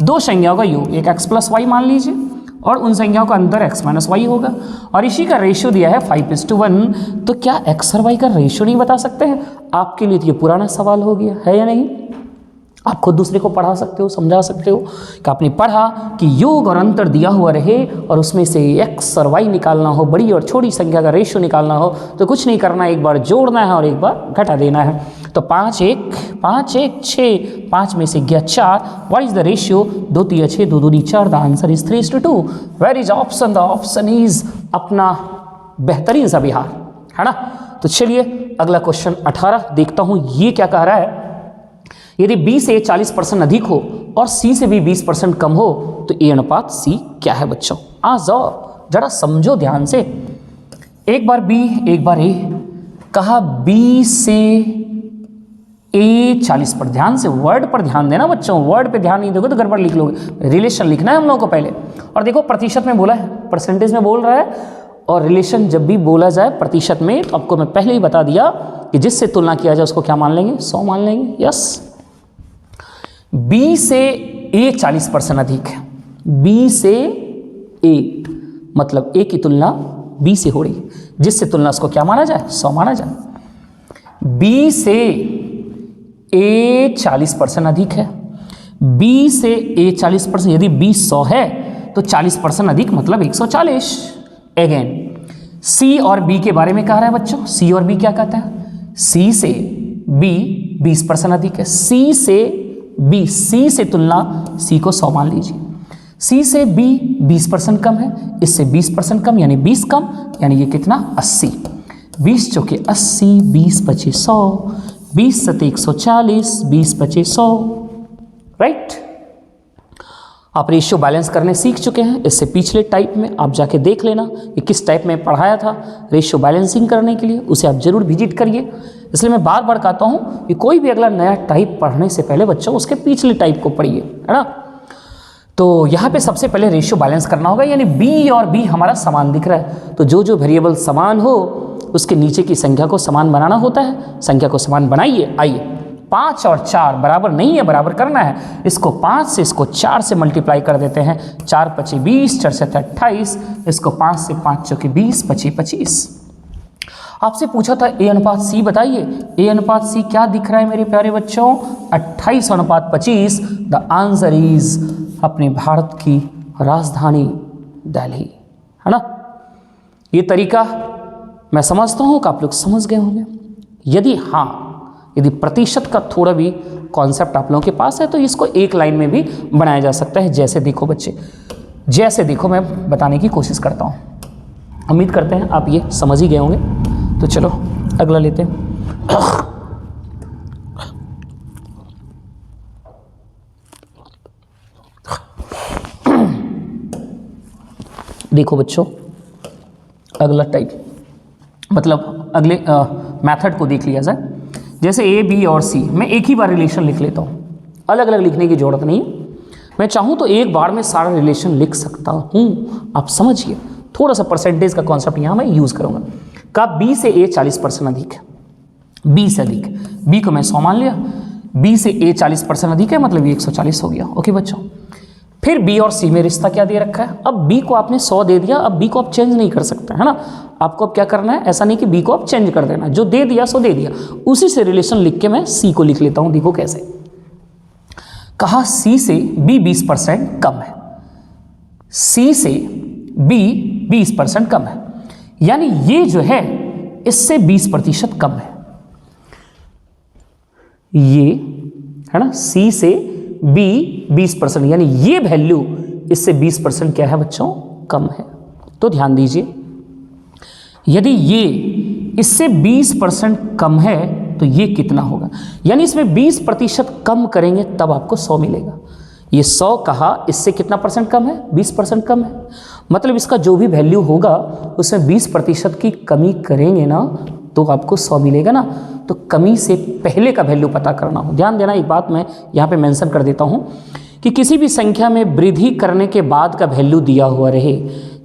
2 संख्याओं का योग, एक x + y मान लीजिए, और उन संख्याओं का अंतर x - y होगा, और इसी का रेशियो दिया है 5:1। तो क्या x और y का रेशियो नहीं बता सकते हैं? आपके लिए तो ये पुराना सवाल हो गया है या नहीं? आप खुद दूसरे को पढ़ा सकते हो, समझा सकते हो कि आपने पढ़ा कि योग और अंतर दिया हुआ रहे और उसमें से x और y निकालना हो, बड़ी और छोटी संख्या का रेशियो निकालना हो तो कुछ नहीं करना है, एक बार जोड़ना है और एक बार घटा देना है। तो 5 1 6, 5 में से गया 4, what is the ratio? 2 3 6, 2 2 4, the answer is 3:2। Where is option? The option is अपना बेहतरीन सा बिहार, है ना। तो चलिए अगला क्वेश्चन 18 देखता हूँ, ये क्या कह रहा है। यदि B से A 40% अधिक हो और C से भी 20% कम हो तो A अनुपात C क्या है बच्चों? आ जाओ जरा समझो ध्यान से, एक बार B एक बार A। कहा B से A 40%, ध्यान से वर्ड पर ध्यान देना बच्चों, वर्ड पे ध्यान नहीं दोगे तो गड़बड़ लिख लोगे। रिलेशन लिखना है हम लोगों को पहले, और देखो प्रतिशत में बोला है, परसेंटेज में बोल रहा है, और रिलेशन जब भी बोला जाए प्रतिशत में तो आपको मैं पहले ही बता दिया कि जिससे तुलना किया जाए उसको क्या मान लेंगे? 100 मान लेंगे। यस, B से A 40% अधिक है, B से A मतलब A की तुलना B से हो रही है, जिससे तुलना उसको क्या माना जाए? 100 माना जाए। B से A 40% अधिक है, B से A 40%, यदि B 100 है तो 40% अधिक मतलब 140। अगेन C और B के बारे में कह रहा है बच्चों, C और B क्या कहता है? C से B 20% अधिक है, C से B, C से तुलना C को 100 मान लीजिए, C से B 20% कम है, इससे 20% कम यानी 20 कम, यानी ये कितना? 80। 20 चौके 80, 20 पचे 100, 20 सते 140, 20 पचे 100। राइट, आप रेशियो बैलेंस करने सीख चुके हैं। इससे पिछले टाइप में आप जाके देख लेना कि किस टाइप में पढ़ाया था रेशियो बैलेंसिंग करने के लिए, उसे आप जरूर विजिट करिए। इसलिए मैं बार बार कहता हूँ कि कोई भी अगला नया टाइप पढ़ने से पहले बच्चों उसके पिछले टाइप को पढ़िए, है ना। तो यहाँ पे सबसे पहले रेशियो बैलेंस करना होगा, यानी B और B हमारा समान दिख रहा है, तो जो जो वेरिएबल समान हो उसके नीचे की संख्या को समान बनाना होता है। संख्या को समान बनाइए। आइए, 5 और 4 बराबर नहीं है, बराबर करना है। इसको 5 से इसको 4 से मल्टीप्लाई कर देते हैं, 4 पचे 20, 4 से 28, इसको 5 से 5 चौके 20, पचे 25। आपसे पूछा था A अनुपात C बताइए, A अनुपात C क्या दिख रहा है मेरे प्यारे बच्चों? 28 अनुपात 25। द आंसर इज अपने भारत की राजधानी दिल्ली, है ना। ये तरीका मैं समझता हूँ कि आप लोग समझ गए होंगे। यदि प्रतिशत का थोड़ा भी कॉन्सेप्ट आप लोगों के पास है तो इसको एक लाइन में भी बनाया जा सकता है। जैसे देखो बच्चे, जैसे देखो मैं बताने की कोशिश करता हूँ, उम्मीद करते हैं आप ये समझ ही गए होंगे। तो चलो अगला लेते हैं। देखो बच्चों, अगला टाइप मतलब अगले मेथड को देख लिया जाए। जैसे A, B और C, मैं एक ही बार रिलेशन लिख लेता हूँ, अलग अलग लिखने की जरूरत नहीं। मैं चाहूँ तो एक बार में सारा रिलेशन लिख सकता हूँ। आप समझिए, थोड़ा सा परसेंटेज का कॉन्सेप्ट यहाँ मैं यूज़ करूँगा। कब B से A 40% अधिक है, B से अधिक, B को मैं 100 मान लिया, B से A 40% अधिक है मतलब ये 140 हो गया। ओके बच्चों, फिर B और C में रिश्ता क्या दे रखा है? अब B को आपने 100 दे दिया, अब B को आप चेंज नहीं कर सकते, है ना। आपको अब क्या करना है? ऐसा नहीं कि B को आप चेंज कर देना, जो दे दिया सो दे दिया। उसी से रिलेशन लिख के मैं C को लिख लेता हूँ। देखो कैसे, कहा C से B 20% कम है, C से B 20% कम है, यानी ये जो है इससे 20% कम है, ये है ना। C से B 20%, यानी ये वैल्यू इससे 20% क्या है बच्चों? कम है। तो ध्यान दीजिए, यदि ये इससे 20% कम है तो ये कितना होगा? यानी इसमें 20% कम करेंगे तब आपको 100 मिलेगा। ये 100 कहा, इससे कितना परसेंट कम है? 20% कम है, मतलब इसका जो भी वैल्यू होगा उसमें 20% की कमी करेंगे ना तो आपको 100 मिलेगा ना। तो कमी से पहले का वैल्यू पता करना हो। ध्यान देना, एक बात मैं यहाँ पे मेंशन कर देता हूँ कि किसी भी संख्या में वृद्धि करने के बाद का वैल्यू दिया हुआ रहे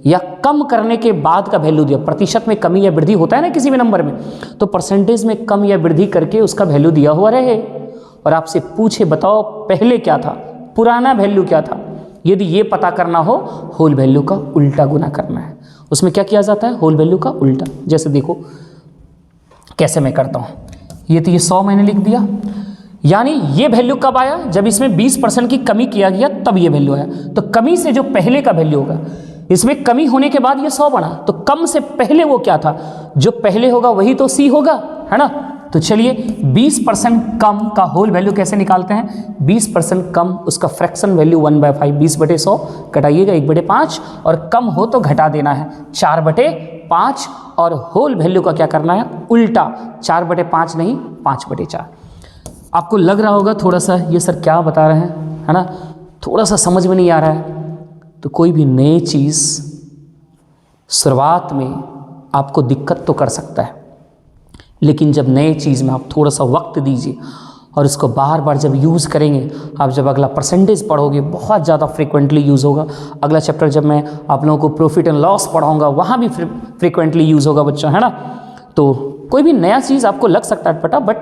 या कम करने के बाद का वैल्यू दिया, प्रतिशत में कमी या वृद्धि होता है ना किसी भी नंबर में, तो परसेंटेज में कम या वृद्धि करके उसका वैल्यू दिया हुआ रहे और आपसे पूछे बताओ पहले क्या था, पुराना वैल्यू क्या था। यदि ये पता करना हो, होल वैल्यू का उल्टा गुना करना है। उसमें क्या किया जाता है? होल वैल्यू का उल्टा। जैसे देखो कैसे मैं करता हूँ, ये तो ये 100 मैंने लिख दिया, यानी ये वैल्यू कब आया, जब इसमें 20% की कमी किया गया तब ये वैल्यू आया। तो कमी से जो पहले का वैल्यू होगा, इसमें कमी होने के बाद ये 100 बना, तो कम से पहले वो क्या था, जो पहले होगा वही तो सी होगा, है ना। तो चलिए 20% कम का होल वैल्यू कैसे निकालते हैं, 20% कम उसका फ्रैक्शन वैल्यू 1/5, 20/100 कटाइएगा 1/5, और कम हो तो घटा देना है 4/5, और होल वैल्यू का क्या करना है, उल्टा 4/5 नहीं 5/4। आपको लग रहा होगा थोड़ा सा ये सर क्या बता रहे हैं, है ना, थोड़ा सा समझ में नहीं आ रहा है। तो कोई भी नई चीज़ शुरुआत में आपको दिक्कत तो कर सकता है, लेकिन जब नए चीज़ में आप थोड़ा सा वक्त दीजिए और इसको बार बार जब यूज़ करेंगे, आप जब अगला परसेंटेज पढ़ोगे बहुत ज़्यादा फ्रीक्वेंटली यूज़ होगा। अगला चैप्टर जब मैं आप लोगों को प्रॉफिट एंड लॉस पढ़ाऊँगा वहाँ भी फ्रीक्वेंटली यूज़ होगा बच्चों, है ना। तो कोई भी नया चीज़ आपको लग सकता है अटपटा, बट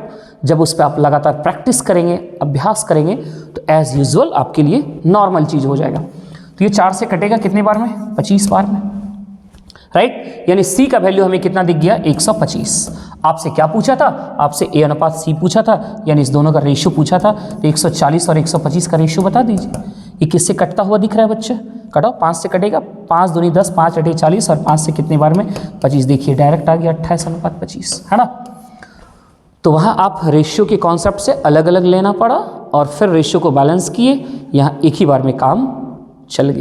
जब उस पर आप लगातार प्रैक्टिस करेंगे, अभ्यास करेंगे, तो एज़ यूजुअल आपके लिए नॉर्मल चीज़ हो जाएगा। तो ये 4 से कटेगा कितने बार में, 25 बार में, राइट। यानी सी का वैल्यू हमें कितना दिख गया, 125। आपसे क्या पूछा था, आपसे A अनुपात C पूछा था, यानी इस दोनों का रेशियो पूछा था। तो 140 और 125 का रेशियो बता दीजिए। ये किससे कटता हुआ दिख रहा है बच्चे, कटाओ, 5 से कटेगा, 5 दूनी 10, 5 अठे 40, और 5 से कितने बार में 25, देखिए डायरेक्ट आ गया 28:25, है ना। तो वहाँ आप रेशियो के कॉन्सेप्ट से अलग अलग लेना पड़ा और फिर रेशियो को बैलेंस किए, यहाँ एक ही बार में काम चल गया।